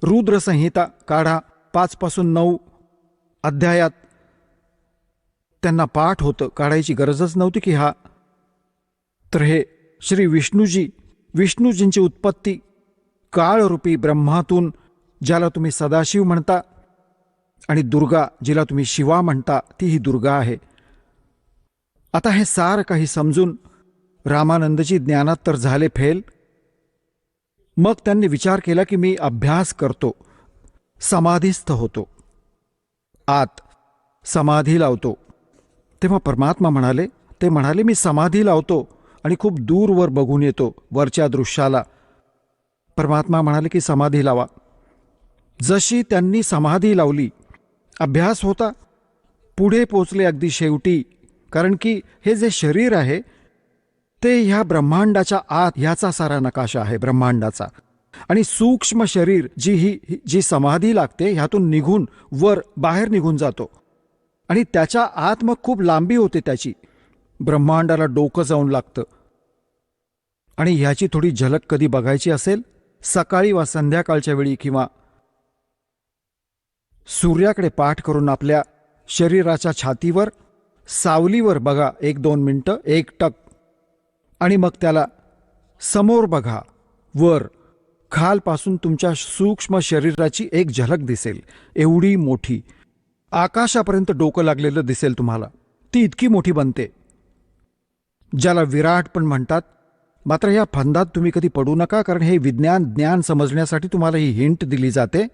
रुद्र संहिता काढा, 5 पासून 9 अध्यायात त्यांना पाठ होतं, काढायची गरजच नव्हती की हा. तर हे श्री विष्णूजींची उत्पत्ती काळरूपी ब्रह्मातून, ज्याला तुम्ही सदाशिव म्हणता, आणि दुर्गा जिला तुम्ही शिवा म्हणता, ती ही दुर्गा आहे. आता हे सार काही समजून रामानंदजी ज्ञानात तर झाले फेल. मग त्यांनी विचार केला की मी अभ्यास करतो, समाधीस्थ होतो, आत समाधी लावतो. तेव्हा परमात्मा म्हणाले मी समाधी लावतो आणि खूप दूरवर बघून येतो, वरच्या दृश्याला. परमात्मा म्हणाले की समाधी लावा. जशी त्यांनी समाधी लावली, अभ्यास होता, पुढे पोचले अगदी शेवटी. कारण की हे जे शरीर आहे ते ह्या ब्रह्मांडाच्या आत ह्याचा सारा नकाशा आहे ब्रह्मांडाचा. आणि सूक्ष्म शरीर जी समाधी लागते ह्यातून निघून वर बाहेर निघून जातो. आणि त्याच्या आत मग खूप लांबी होते त्याची, ब्रह्मांडाला डोकं जाऊन लागतं. आणि ह्याची थोडी झलक कधी बघायची असेल, सकाळी वा संध्याकाळच्या वेळी किंवा सूर्याकडे पाठ करून आपल्या शरीराच्या छातीवर सावलीवर बघा 1-2 मिनिटं, एकटक. आणि मग त्याला समोर बघा, वर खालपासून तुमच्या सूक्ष्म शरीराची एक झलक दिसेल, एवढी मोठी, आकाशापर्यंत डोकं लागलेलं दिसेल तुम्हाला. ती इतकी मोठी बनते, ज्याला विराट पण म्हणतात. मात्र या फंदात तुम्ही कधी पडू नका, कारण हे ज्ञान समजण्यासाठी तुम्हाला ही हिंट दिली जाते.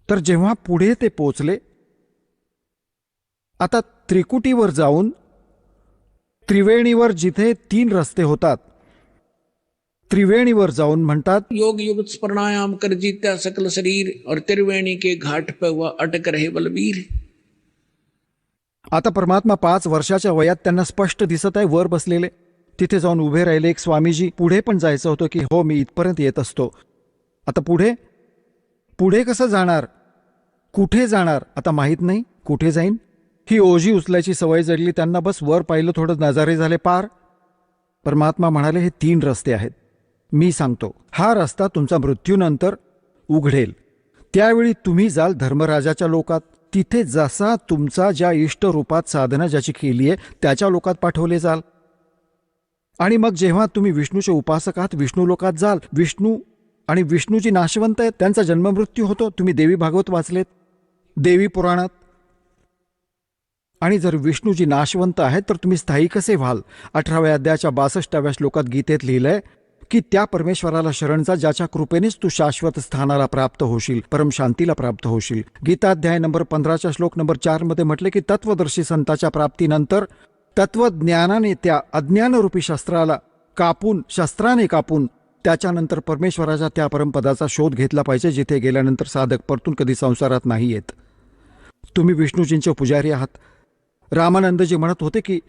तर जेव्हा पुढे ते पोचले, आता त्रिकुटीवर जाऊन त्रिवेणीवर जिथे 3 रस्ते होतात, त्रिवेणीवर जाऊन म्हणतात, योग युग प्राणायाम कर जीत्या सकल शरीर, और त्रिवेणी के घाट पे हुआ अटक रहे बलबीर. आता परमात्मा 5 वर्षाच्या वयात त्यांना स्पष्ट दिसत आहे वर बसलेले. तिथे जाऊन उभे राहिले एक स्वामीजी. पुढे पण जायचं होतं की हो मी इथपर्यंत येत असतो. आता पुढे कसं जाणार, कुठे जाणार आता माहीत नाही, कुठे जाईन. ही ओझी उचलायची सवय जडली त्यांना. बस वर पाहिलं, थोडं नजारे झाले पार. परमात्मा म्हणाले हे 3 रस्ते आहेत, मी सांगतो. हा रस्ता तुमचा मृत्यूनंतर उघडेल. त्यावेळी तुम्ही जाल धर्मराजाच्या लोकात. तिथे जसा तुमचा ज्या इष्टरूपात साधना ज्याची केली आहे त्याच्या लोकात पाठवले जाल. आणि मग जेव्हा तुम्ही विष्णूचे उपासक आहात, विष्णू लोकात जाल. विष्णू आणि विष्णूजी नाशवंत आहेत, त्यांचा जन्ममृत्यू होतो. तुम्ही देवी भागवत वाचलेत, देवी पुराणात. आणि जर विष्णूजी नाशवंत आहेत तर तुम्ही स्थायी कसे व्हाल. 18व्या अध्यायाच्या 62व्या श्लोकात गीतेत लिहिलंय की त्या परमेश्वराला शरण जा ज्याच्या कृपेनेच तू शाश्वत स्थानाला प्राप्त होशील, परमशांतीला प्राप्त होशील. गीताध्याय नंबर 15च्या श्लोक नंबर 4 मध्ये म्हटले की तत्वदर्शी संताच्या प्राप्तीनंतर तत्वज्ञानाने त्या अज्ञानरूपी शस्त्राने कापून त्याच्यानंतर परमेश्वराच्या त्या परमपदाचा शोध घेतला पाहिजे, जिथे गेल्यानंतर साधक परतून कधी संसारात नाही येत. तुम्ही विष्णूजींचे पुजारी आहात. रामानंदजी म्हणत होते की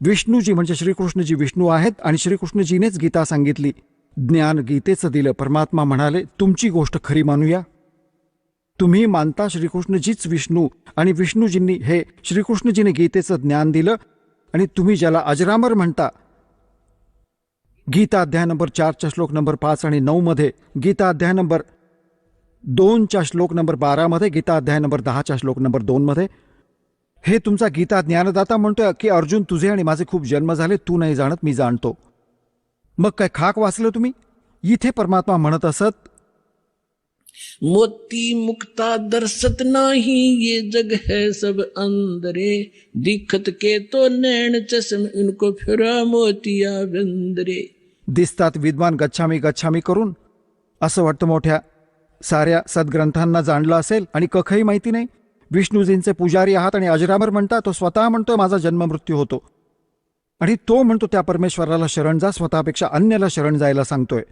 विष्णूजी म्हणजे श्रीकृष्णजी विष्णू आहेत आणि श्रीकृष्णजीनेच गीता सांगितली, ज्ञान गीतेचं दिलं. परमात्मा म्हणाले तुमची गोष्ट खरी मानूया. तुम्ही मानता श्रीकृष्णजीच विष्णू आणि विष्णूजींनी हे श्रीकृष्णजीने गीतेचं ज्ञान दिलं. आणि तुम्ही ज्याला अजरामर म्हणता, गीता अध्याय नंबर 4च्या श्लोक नंबर 5 आणि 9 मध्ये, गीता अध्याय नंबर 2च्या श्लोक नंबर 12 मध्ये, गीता अध्याय नंबर 10च्या श्लोक नंबर 2 मध्ये, हे तुमचा गीता ज्ञानदाता म्हणतोय की अर्जुन तुझे आणि माझे खूप जन्म झाले, तू नाही जाणत, मी जाणतो. मग काय खाक वाचलं तुम्ही. इथे परमात्मा म्हणत असत, मोती मुक्ता दर्शत नाही, ये जग है सब अंदरे, दिखत के तो नैन चश्म इनको फिरा मोतिया बंदरे. दिसतात विद्वान गच्छामी गच्छामी करून. असं वाटतं मोठ्या साऱ्या सद्ग्रंथांना जाणलं असेल आणि कखही माहिती नाही. विष्णूजींचे पुजारी आहात आणि अजरामर म्हणता. तो स्वतः म्हणतोय माझा जन्म मृत्यू होतो आणि तो म्हणतो त्या परमेश्वराला शरण जा, स्वतःपेक्षा अन्याला शरण जायला सांगतोय.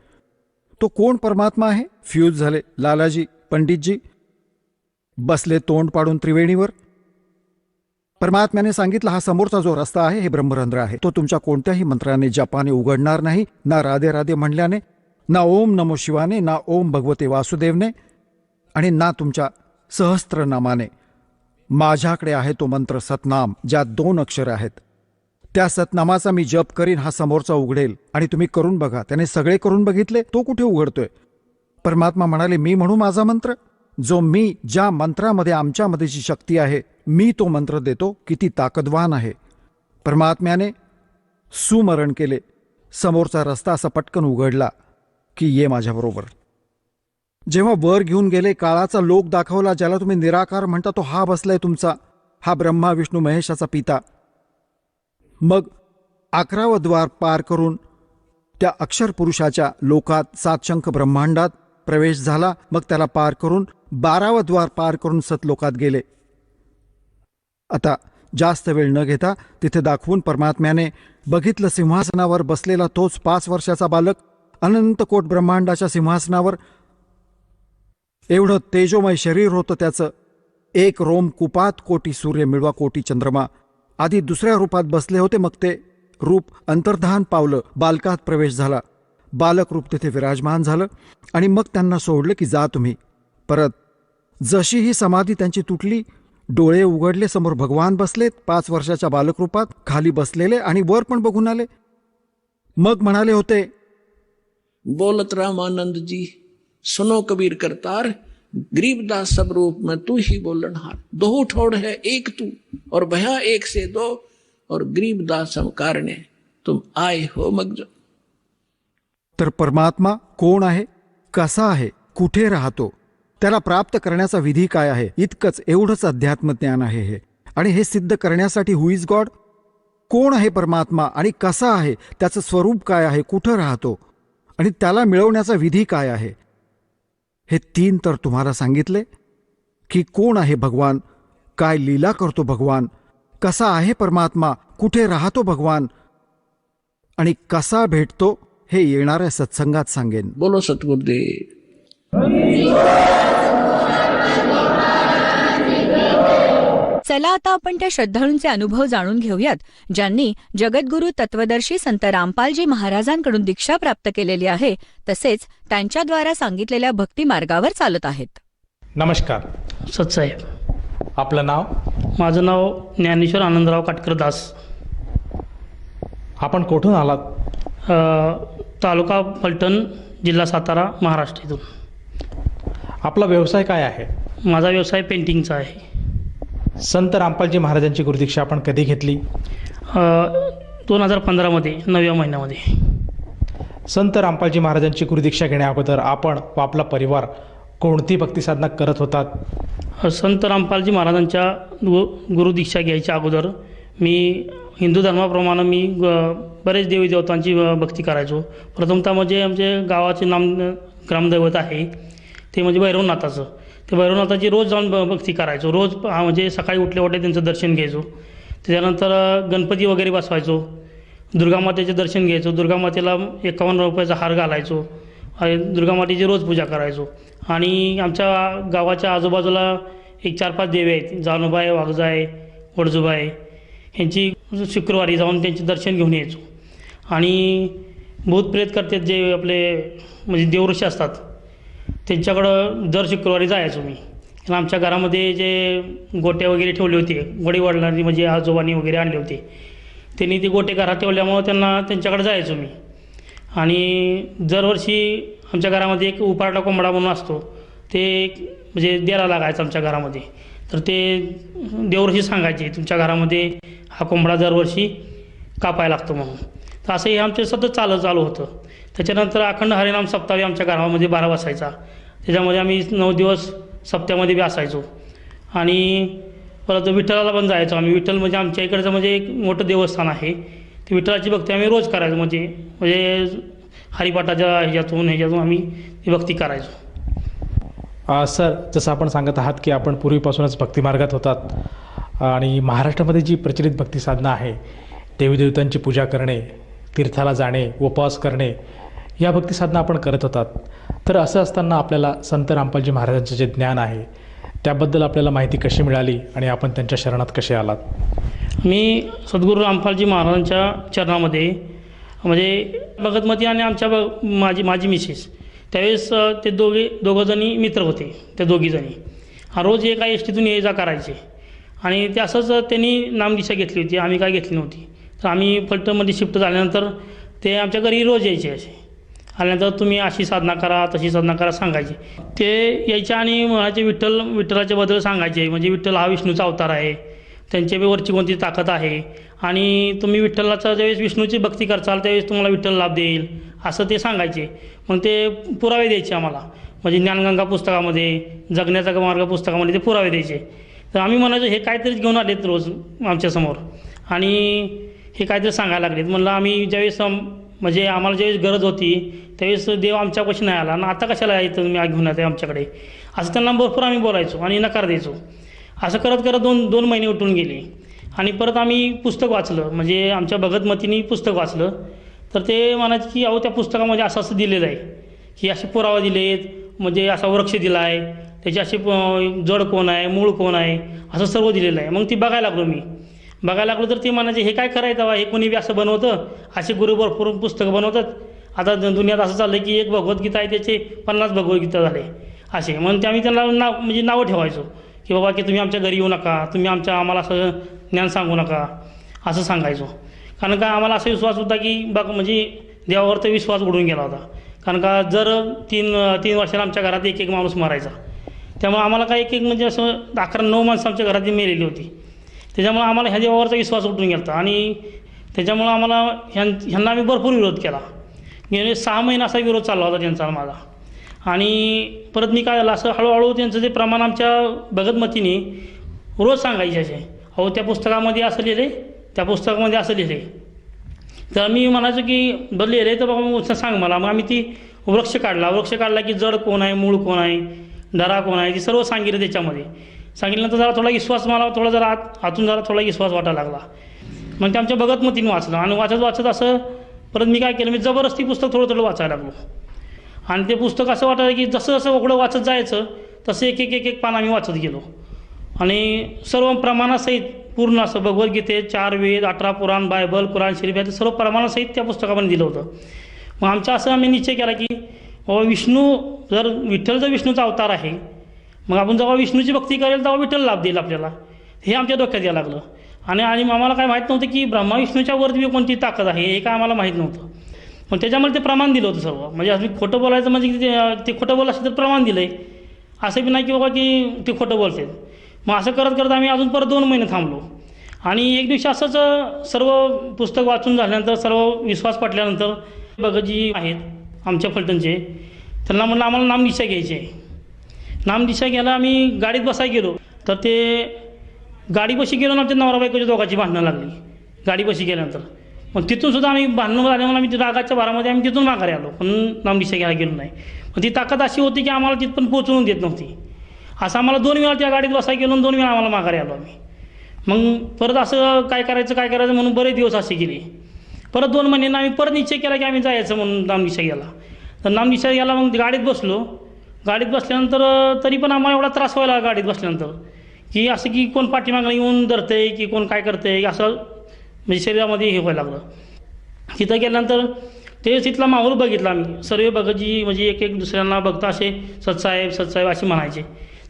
तो कोण परमात्मा आहे. फ्यूज झाले लालाजी पंडितजी, बसले तोंड पाडून त्रिवेणीवर. परमात्म्याने सांगितलं हा समोरचा जो रस्ता आहे हे ब्रह्मरंध्र आहे, तो तुमच्या कोणत्याही मंत्राने जपाने उघडणार नाही, ना राधे राधे म्हणल्याने, ना ओम नमो शिवाने, ना ओम भगवते वासुदेवने, आणि ना तुमच्या सहस्त्र नामाने. माझ्याकडे आहे तो मंत्र सतनाम, ज्यात 2 अक्षर आहेत. त्या सतनामाचा मी जप करीन, हा समोरचा उघडेल आणि तुम्ही करून बघा. त्याने सगळे करून बघितले, तो कुठे उघडतोय? परमात्मा म्हणाले, मी म्हणू माझा मंत्र? जो मी, ज्या मंत्रामध्ये आमच्यामध्ये जी शक्ती आहे, मी तो मंत्र देतो, किती ताकदवान आहे. परमात्म्याने सुमरण केले, समोरचा रस्ता असा पटकन उघडला की ये माझ्याबरोबर. जेव्हा वर घेऊन गेले, काळाचा लोक दाखवला, ज्याला तुम्ही निराकार म्हणता, तो हा बसलाय तुमचा, हा ब्रह्मा विष्णू महेशाचा पिता. मग 11वं द्वार पार करून त्या अक्षर पुरुषाच्या लोकात, 7 शंख ब्रह्मांडात प्रवेश झाला. मग त्याला पार करून 12वं द्वार पार करून सतलोकात गेले. आता जास्त वेळ न घेता तिथे दाखवून परमात्म्याने बघितलं, सिंहासनावर बसलेला तोच 5 वर्षाचा बालक, अनंत कोट ब्रह्मांडाच्या सिंहासनावर. एवढं तेजोमय शरीर होतं त्याचं. 1 रोम कुपात कोटी सूर्य मिळवा कोटी चंद्रमा. आधी दुसऱ्या रूपात बसले होते, मग ते रूप अंतर्धान पावलं, बालकात प्रवेश झाला. बालक रूप तिथे विराजमान झालं आणि मग त्यांना सोडलं की जा तुम्ही. परत जशी ही समाधी त्यांची तुटली, डोळे उघडले, समोर भगवान बसलेत 5 वर्षाच्या बालकरूपात, खाली बसलेले आणि वर पण बघून आले. मग म्हणाले होते, बोलत रामानंद जी, सुनो कबीर करतार, गरीबदास सब रूप में तू ही बोलनहार. 2 ठोड़ है एक तू और भया 1 से 2, और गरीबदास हम कारणे तुम आए हो मग. तर परमात्मा कोण आहे, कसा आहे, कुठे राहतो, त्याला प्राप्त करण्याचा विधी काय आहे, इतकंच, एवढंच अध्यात्म ज्ञान आहे हे. आणि हे सिद्ध करण्यासाठी हु इज गॉड, कोण आहे परमात्मा आणि कसा आहे, त्याचं स्वरूप काय आहे, कुठं राहतो आणि त्याला मिळवण्याचा विधी काय आहे, हे 3 तर तुम्हाला सांगितले. की कोण आहे भगवान, काय लीला करतो भगवान, कसा आहे परमात्मा, कुठे राहतो भगवान आणि कसा भेटतो, हे येणाऱ्या सत्संगात सांगेन. बोलो सतगुरुदेव. चला आता आपण त्या श्रद्धाळूंचे अनुभव जाणून घेऊयात, ज्यांनी जगद्गुरू तत्वदर्शी संत रामपालजी महाराजांकडून दीक्षा प्राप्त केलेली आहे, तसेच त्यांच्याद्वारा सांगितलेल्या भक्ती मार्गावर चालत आहेत. नमस्कार. सतसाहेब, आपलं नाव? माझं नाव ज्ञानेश्वर आनंदराव काटकर दास. आपण कुठून आलात? तालुका फलटण, जिल्हा सातारा, महाराष्ट्र इथून. आपला व्यवसाय काय आहे? माझा व्यवसाय पेंटिंगचा आहे. संत रामपालजी महाराजांची गुरुदीक्षा आपण कधी घेतली? 2015मध्ये 9व्या महिन्यामध्ये. संत रामपालजी महाराजांची गुरुदीक्षा घेण्या अगोदर आपण व आपला परिवार कोणती भक्ती साधना करत होतात? संत रामपालजी महाराजांच्या गुरुदीक्षा घ्यायच्या अगोदर मी हिंदू धर्माप्रमाणे मी बरेच देवी देवतांची भक्ती करायचो. प्रथमतः म्हणजे आमचे गावाचे ग्रामदैवत आहे ते म्हणजे भैरवनाथाचं. ते भैरवनाथाची रोज जाऊन भक्ती करायचो. रोज म्हणजे सकाळी उठल्या उठल्या त्यांचं दर्शन घ्यायचो. त्याच्यानंतर गणपती वगैरे बसवायचो. दुर्गामातेचे दर्शन घ्यायचो. दुर्गामातेला 51 रुपयाचा हार घालायचो. दुर्गामातेची रोज पूजा करायचो. आणि आमच्या गावाच्या आजूबाजूला एक 4-5 देवी आहेत, जानूबाई, वाघजाई, वडजूबाई, यांची शुक्रवारी जाऊन त्यांचे दर्शन घेऊन यायचो. आणि भूतप्रेत करतात जे आपले म्हणजे देवऋषी असतात, त्यांच्याकडं दर शुक्रवारी जायचो मी. आणि आमच्या घरामध्ये जे गोट्या वगैरे ठेवले होते, वडीवडिलांनी म्हणजे आजोबांनी वगैरे आणले होते, त्यांनी ते गोटे घरात ठेवल्यामुळं त्यांच्याकडे जायचो मी. आणि दरवर्षी आमच्या घरामध्ये एक उपारटा कोंबडा म्हणून असतो, ते म्हणजे द्यायला लागायचं आमच्या घरामध्ये. तर ते देवऋषी सांगायचे तुमच्या घरामध्ये हा कोंबडा दरवर्षी कापायला लागतो म्हणून. तर असं हे आमचे सतत चालू होतं. त्याच्यानंतर अखंड हरिनाम सप्ताह आमच्या घरामध्ये 12 बसायचा. त्याच्यामध्ये आम्ही 9 दिवस सप्त्यामध्ये बी असायचो. आणि परत विठ्ठलाला पण जायचो आम्ही. विठ्ठल म्हणजे आमच्या इकडचं म्हणजे एक मोठं देवस्थान आहे. ते विठ्ठलाची भक्ती आम्ही रोज करायचो. म्हणजे हरिपाठाच्या ह्याच्यातून आम्ही ती भक्ती करायचो. सर, जसं आपण सांगत आहात की आपण पूर्वीपासूनच भक्तिमार्गात होतात आणि महाराष्ट्रामध्ये जी प्रचलित भक्ती साधना आहे, देवीदेवतांची पूजा करणे, तीर्थाला जाणे, उपवास करणे, या भक्ती साधना आपण करत होतात. तर असं असताना आपल्याला संत रामपालजी महाराजांचं जे ज्ञान आहे त्याबद्दल आपल्याला माहिती कशी मिळाली आणि आपण त्यांच्या शरणात कसे आलात? मी सद्गुरू रामपालजी महाराजांच्या चरणामध्ये म्हणजे भगतमती आणि माझी मिसेस त्यावेळेस ते दोघंजणी मित्र होते. ते दोघीजणी रोज एका एसटीतून ये जा करायचे. आणि ते असंच त्यांनी नामदीक्षा घेतली होती, आम्ही काय घेतली नव्हती. तर आम्ही फलटणमध्ये शिफ्ट झाल्यानंतर ते आमच्या घरी रोज यायचे असे. आल्यानंतर तुम्ही अशी साधना करा, तशी साधना करा सांगायचे. ते यायचे आणि म्हणायचे विठ्ठलाच्या बद्दल सांगायचे. म्हणजे विठ्ठल हा विष्णूचा अवतार आहे, त्यांच्या वरची कोणती ताकद आहे आणि तुम्ही विठ्ठलाचा ज्यावेळेस विष्णूची भक्ती करचाल त्यावेळेस तुम्हाला विठ्ठल लाभ देईल असं ते सांगायचे. मग ते पुरावे द्यायचे आम्हाला. म्हणजे ज्ञानगंगा पुस्तकामध्ये, जगण्याचा मार्ग पुस्तकामध्ये ते पुरावे द्यायचे. तर आम्ही म्हणायचो हे काहीतरीच घेऊन आलेत रोज आमच्यासमोर आणि हे काहीतरी सांगायला लागलेत. म्हणलं आम्ही ज्यावेळेस म्हणजे आम्हाला ज्यावेळेस गरज होती त्यावेळेस देव आमच्यापाशी नाही आला आणि आता कशाला येतं तुम्ही घेऊन येते आमच्याकडे, असं त्यांना भरपूर आम्ही बोलायचो आणि नकार द्यायचो. असं करत करत दोन महिने उठून गेले आणि परत आम्ही पुस्तक वाचलं. म्हणजे आमच्या भगतमतीने पुस्तक वाचलं तर ते म्हणायचे की अहो त्या पुस्तकामध्ये असं असं दिलेलं आहे की असे पुरावा दिलेत, म्हणजे असा वृक्ष दिला आहे, त्याची अशी जड कोण आहे, मूळ कोण आहे, असं सर्व दिलेलं आहे. मग ती बघायला लागलो तर ते म्हणायचे हे काय करायचं, हे कोणी बी असं बनवतं, असे गुरु भरपूर पुस्तकं बनवतात. आता दुनियात असं चाललं की एक भगवद्गीता आहे त्याचे 50 भगवद्गीता झाले असे. म्हणून ते आम्ही त्यांना म्हणजे नावं ठेवायचो की बाबा की तुम्ही आमच्या घरी येऊ नका, तुम्ही आम्हाला असं ज्ञान सांगू नका असं सांगायचो. कारण का आम्हाला असा विश्वास होता की म्हणजे देवावर तर विश्वास उडून गेला होता. कारण का जर तीन वर्षाला आमच्या घरात एक माणूस मरायचा, त्यामुळे आम्हाला काय एक म्हणजे असं 11-9 माणसं आमच्या घरात मेलेली होती. त्याच्यामुळे आम्हाला ह्या देवावरचा विश्वास उठून गेला आणि त्याच्यामुळं आम्हाला ह्यांना आम्ही भरपूर विरोध केला. गेले 6 महिने असा विरोध चालला होता त्यांचा माझा. आणि परत मी काय झालं असं हळूहळू त्यांचं जे प्रमाण आमच्या भगतमतीने रोज सांगायचे असे, अहो त्या पुस्तकामध्ये असं लिहिले, त्या पुस्तकामध्ये असं लिहिले. तर मी म्हणायचो की बरं लिहिले तर बाबा मग सांग मला. मग आम्ही ती वृक्ष काढला की जड कोण आहे, मूळ कोण आहे, डरा कोण आहे, ती सर्व सांगितलं त्याच्यामध्ये. सांगितल्यानंतर जरा थोडा विश्वास मला जरा आतून थोडा विश्वास वाटायला लागला. मग ते आमच्या भगतमतीने वाचलं आणि वाचत असं परत मी काय केलं, मी जबरदस्ती पुस्तक थोडं वाचायला लागलो. आणि ते पुस्तक असं वाटायला की जसं उघडं वाचत जायचं तसं एक पान आम्ही वाचत गेलो. आणि सर्व प्रमाणासहित पूर्ण असं भगवद्गीते 4 वेद, 18 पुराण, बायबल, कुराण शरीफ याचं सर्व प्रमाणासहित त्या पुस्तकामध्ये दिलं होतं. मग आम्ही निश्चय केला की विठ्ठल जर विष्णूचा अवतार आहे, मग आपण जेव्हा विष्णूची भक्ती करेल तेव्हा विठ्ठल लाभ देईल आपल्याला, हे आमच्या डोक्यात यायला लागलं. आणि आम्हाला काय माहीत नव्हतं की ब्रह्मा विष्णूच्या वरती कोणती ताकद आहे हे काय आम्हाला माहीत नव्हतं. मग त्याच्यामुळे ते प्रमाण दिलं होतं सर्व. म्हणजे आम्ही खोटं बोलायचं म्हणजे ते खोटं बोललं असेल तर प्रमाण दिलं आहे, असं बी नाही की बाबा की ते खोटं बोलते. मग असं करत आम्ही अजून परत 2 महिने थांबलो. आणि एक दिवशी असंच सर्व पुस्तक वाचून झाल्यानंतर, सर्व विश्वास पटल्यानंतर भगतजी आहेत आमच्या फलटणचे, त्यांना म्हणलं आम्हाला नामदीक्षा घ्यायची आहे. नामदीक्षा घ्यायला आम्ही गाडीत बसायला गेलो तर ते गाडीपाशी गेलो ना, आमच्या नवरा बायकोच्या दोघांची भांडणं लागली गाडीपाशी गेल्यानंतर. मग तिथून सुद्धा आम्ही भांडणं झाल्यामुळे आम्ही रागाच्या भारामध्ये आम्ही तिथून माघारी आलो, पण नामदीक्षा घ्यायला गेलो नाही. मग ती ताकद अशी होती की आम्हाला तिथपर्यंत पोहोचवून देत नव्हती. असं आम्हाला 2 वेळा त्या गाडीत बसायला गेलो आणि 2 वेळा आम्हाला माघारी आलो आम्ही. मग परत असं काय करायचं म्हणून बरेच दिवस असे गेले. परत 2 महिन्यांना आम्ही परत निश्चय केला की आम्ही जायचं म्हणून नामदीक्षा घ्यायला. तर नामदीक्षा घ्यायला मग गाडीत बसलो. गाडीत बसल्यानंतर तरी पण आम्हाला एवढा त्रास व्हायला गाडीत बसल्यानंतर की असं की कोण पाठीमागं येऊन धरतंय की कोण काय करतंय असं म्हणजे शरीरामध्ये हे व्हायला लागलं. तिथं गेल्यानंतर ते तिथला माहोल बघितला आम्ही. सर्व भगतजी म्हणजे एक दुसऱ्यांना बघता असे सतसाहेब असे म्हणायचे.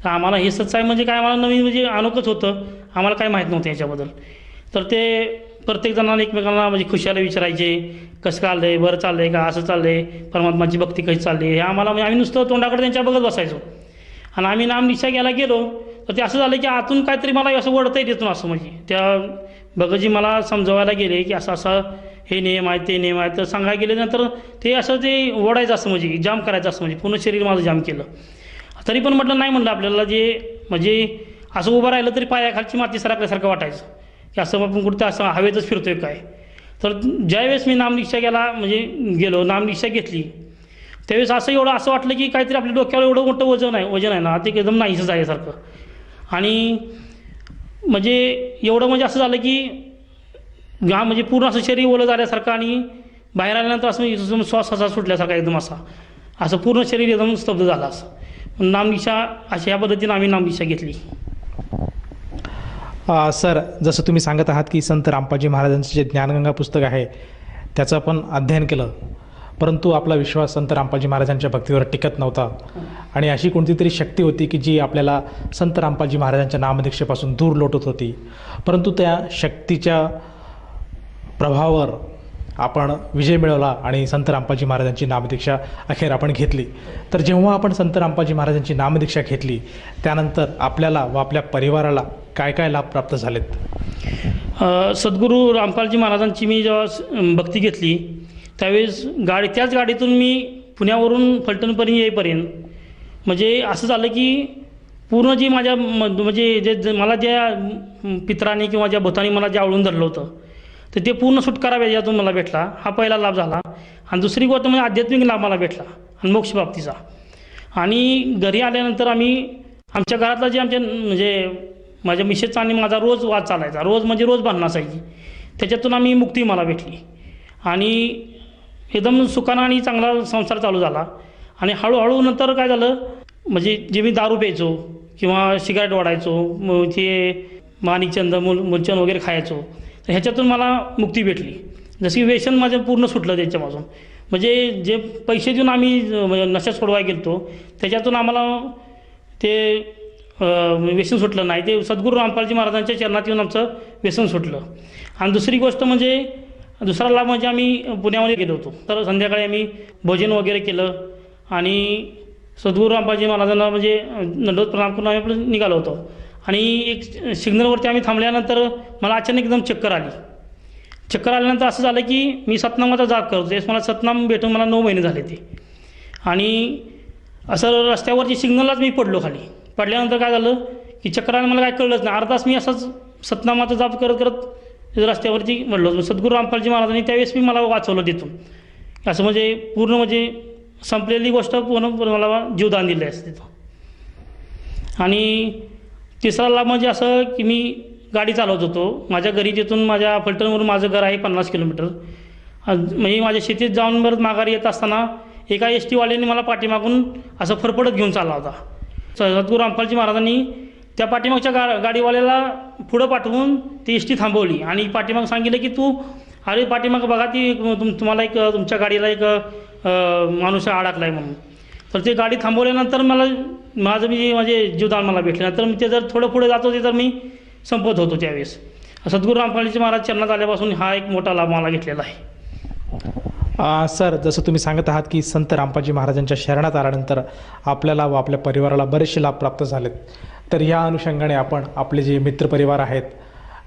तर आम्हाला हे सतसाहेब म्हणजे काय आम्हाला नवीन म्हणजे अनोखंच होतं, आम्हाला काय माहीत नव्हतं याच्याबद्दल. तर ते प्रत्येक जणांना एकमेकांना म्हणजे खुशाला विचारायचे, कसं चाललंय, बरं चाललंय का, असं चाललंय, परमात्माची भक्ती कशी चालली हे आम्हाला म्हणजे आम्ही नुसतं तोंडाकडे त्यांच्या बघत बसायचो. आणि आम्ही नामदीक्षा घ्यायला गेलो तर ते असं झालं की आतून काहीतरी मला असं ओढता येत असं. म्हणजे त्या भगतजी मला समजवायला गेले की असं हे नियम आहे, ते नियम आहे. तर सांगायला गेल्यानंतर ते असं ते ओढायचं असं, म्हणजे जाम करायचं असं, म्हणजे पूर्ण शरीर माझं जाम केलं. तरी पण म्हटलं नाही, म्हणलं आपल्याला जे म्हणजे असं उभं राहिलं तरी पायाखालची माती सरकल्यासारखं वाटायचं की असं आपण कुठं असं हवेतच फिरतोय काय. तर ज्यावेळेस मी नामदीक्षा गेलो नामदीक्षा घेतली त्यावेळेस असं वाटलं की काहीतरी आपल्या डोक्यावर एवढं मोठं वजन आहे ना, ते एकदम नाहीसं जायसारखं. आणि म्हणजे एवढं म्हणजे असं झालं की म्हणजे पूर्ण असं शरीर ओलं झाल्यासारखं आणि बाहेर आल्यानंतर असं श्वास असा सुटल्यासारखा एकदम असं पूर्ण शरीर एकदम स्तब्ध झालं असं. नामदीक्षा अशा पद्धतीनं आम्ही नामदीक्षा घेतली. सर, जसं तुम्ही सांगत आहात की संत रामपालजी महाराजांचं जे ज्ञानगंगा पुस्तक आहे त्याचं आपण अध्ययन केलं, परंतु आपला विश्वास संत रामपालजी महाराजांच्या भक्तीवर टिकत नव्हता आणि अशी कोणती तरी शक्ती होती की जी आपल्याला संत रामपालजी महाराजांच्या नामदीक्षेपासून दूर लोटत होती. परंतु त्या शक्तीच्या प्रभावावर आपण विजय मिळवला आणि संत रामपालजी महाराजांची नामदीक्षा अखेर आपण घेतली. तर जेव्हा आपण संत रामपालजी महाराजांची नामदीक्षा घेतली त्यानंतर आपल्याला व आपल्या परिवाराला काय काय लाभ प्राप्त झालेत? सद्गुरू रामपालजी महाराजांची मी जेव्हा भक्ती घेतली त्यावेळेस त्याच गाडीतून मी पुण्यावरून फलटणपर्यंत येईपर्यंत म्हणजे असं झालं की पूर्ण जी माझ्या म्हणजे मला ज्या पितरांनी किंवा ज्या भूतांनी मला जे आवळून धरलं होतं तर ते पूर्ण सुटकारा याच्यातून मला भेटला. हा पहिला लाभ झाला. आणि दुसरी गोष्ट म्हणजे आध्यात्मिक लाभ मला भेटला आणि मोक्षप्राप्तीचा. आणि घरी आल्यानंतर आमच्या घरातला जे म्हणजे माझ्या मिसेसचा आणि माझा रोज वाद चालायचा. रोज भांडणं असायची. त्याच्यातून मुक्ती मला भेटली आणि एकदम सुखानं आणि चांगला संसार चालू झाला. आणि हळूहळू नंतर काय झालं म्हणजे जे मी दारू प्यायचो किंवा सिगारेट ओढायचो, ते माणिकचंद मुलचंद वगैरे खायचो, तर ह्याच्यातून मला मुक्ती भेटली. जशी व्यसन माझं पूर्ण सुटलं त्याच्यापासून. म्हणजे जे पैसे देऊन आम्ही नशा सोडवायला गेलतो त्याच्यातून आम्हाला ते व्यसन सुटलं नाही. ते सद्गुरू रामपालजी महाराजांच्या चरणात येऊन आमचं व्यसन सुटलं. आणि दुसरी गोष्ट म्हणजे दुसरा लाभ म्हणजे आम्ही पुण्यामध्ये गेलो होतो. तर संध्याकाळी आम्ही भोजन वगैरे केलं आणि सद्गुरू रामपालजी महाराजांना म्हणजे दंडवत प्रणाम करून आम्ही आपलं निघालो होतो. आणि एक सिग्नलवरती आम्ही थांबल्यानंतर मला अचानक एकदम चक्कर आली. चक्कर आल्यानंतर असं झालं की मी सतनामाचा जाप करतो. त्यावेळेस मला सतनाम भेटून मला 9 महिने झाले ते. आणि असं रस्त्यावरची सिग्नललाच मी पडलो खाली. पडल्यानंतर काय झालं की चक्कर आलं, मला काय कळलंच नाही. अर्धा तास मी असंच सतनामाचा जाप करत करत रस्त्यावरती पडलो. सद्गुरू रामपालजी महाराजांनी त्यावेळेस मी मला वाचवलं तिथून. असं म्हणजे पूर्ण म्हणजे संपलेली गोष्ट पूर्ण मला जीवदान दिलं आहे तिथं. आणि तिसरा लाभ म्हणजे असं की मी गाडी चालवत होतो. माझ्या घरी तिथून माझ्या फलटणवरून माझं घर आहे 50 किलोमीटर. म्हणजे माझ्या शेतीत जाऊन परत माघारी येत असताना एका एस टीवाल्याने मला पाठीमागून असं फरफडत घेऊन चालला होता. सद्गुरू रामपालजी महाराजांनी त्या पाठीमागच्या गाडीवाल्याला पुढं पाठवून ती एस टी थांबवली आणि पाठीमाग सांगितलं की तू अरे पाठीमाग बघा ती तुम्हाला तुमच्या गाडीला एक माणूस अडकला आहे म्हणून. तर ते गाडी थांबवल्यानंतर माझे जीवदान मला भेटले. नंतर मी ते जर थोडं पुढे जात होते तर मी संपत होतो. त्यावेळेस सद्गुरू रामपालजी महाराज चरणात आल्यापासून हा एक मोठा लाभ मला घेतलेला आहे. सर, जसं तुम्ही सांगत आहात की संत रामपालजी महाराजांच्या शरणात आल्यानंतर आपल्याला व आपल्या परिवाराला बरेचसे लाभ प्राप्त झालेत. तर या अनुषंगाने आपण आपले जे मित्रपरिवार आहेत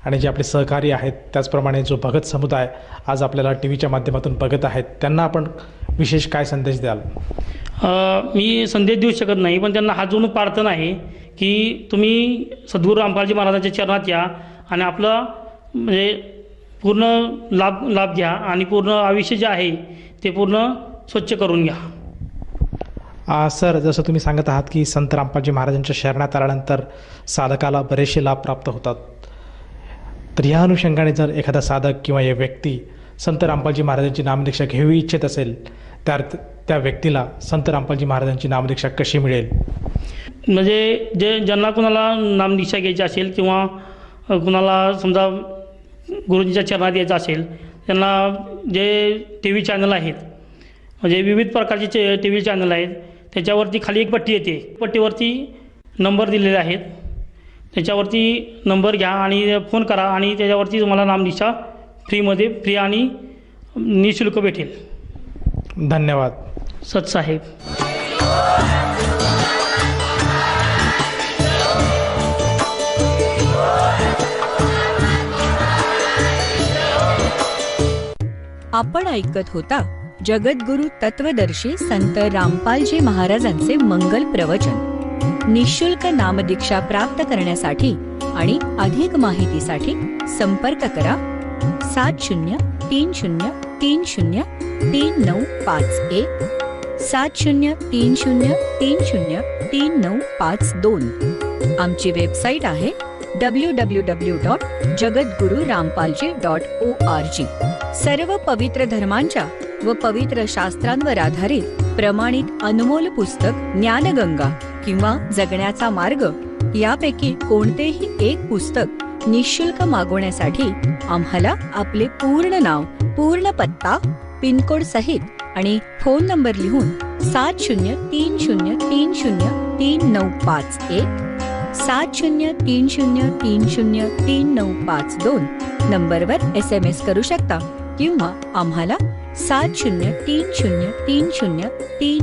आणि जे आपले सहकारी आहेत त्याचप्रमाणे जो भगत समुदाय आज आपल्याला टी व्हीच्या माध्यमातून बघत आहेत त्यांना आपण विशेष काय संदेश द्याल? मी संदेश देऊ शकत नाही, पण त्यांना हात जोडून प्रार्थना आहे की तुम्ही सद्गुरू रामपालजी महाराजांच्या चरणात या आणि आपलं म्हणजे पूर्ण लाभ घ्या आणि पूर्ण आयुष्य जे आहे ते पूर्ण स्वच्छ करून घ्या. सर, जसं तुम्ही सांगत आहात की संत रामपालजी महाराजांच्या शरणात आल्यानंतर साधकाला बरेचसे लाभ प्राप्त होतात. तर या अनुषंगाने जर एखादा साधक किंवा एक व्यक्ती संत रामपालजी महाराजांची नामदीक्षा घेऊ इच्छित असेल तर त्या व्यक्तीला संत रामपालजी महाराजांची नामदीक्षा कशी मिळेल? म्हणजे ज्यांना कुणाला नामदीक्षा घ्यायची असेल किंवा कुणाला समजा गुरुजीच्या चरणात यायचं असेल त्यांना जे टी व्ही चॅनल आहेत म्हणजे विविध प्रकारचे टी व्ही चॅनल आहेत त्याच्यावरती खाली एक पट्टी येते. पट्टीवरती नंबर दिलेले आहेत. त्याच्यावरती नंबर घ्या आणि फोन करा आणि त्याच्यावरती तुम्हाला नामदीक्षा फ्री आणि निःशुल्क भेटेल. धन्यवाद. सतसाहेब. आपण ऐकत होता जगद्गुरु तत्वदर्शी संत रामपालजी महाराजांचे मंगल प्रवचन. निःशुल्क नामदीक्षा प्राप्त करण्यासाठी आणि अधिक माहितीसाठी संपर्क करा 7030303951 7030303952. आमची वेबसाईट आहे www.jagadgururampalji.org. सर्व पवित्र धर्मांच्या व पवित्र शास्त्रांवर आधारित प्रमाणित अनमोल पुस्तक ज्ञानगंगा किंवा जगण्याचा मार्ग यापैकी कोणतेही एक पुस्तक निःशुल्क मागवण्यासाठी आम्हाला आपले पूर्ण नाव, पूर्ण पत्ता, पिनकोड सहित आणि फोन नंबर लिहून 7030303951 7030303952 नंबरवर SMS करू शकता किंवा आम्हाला 70303030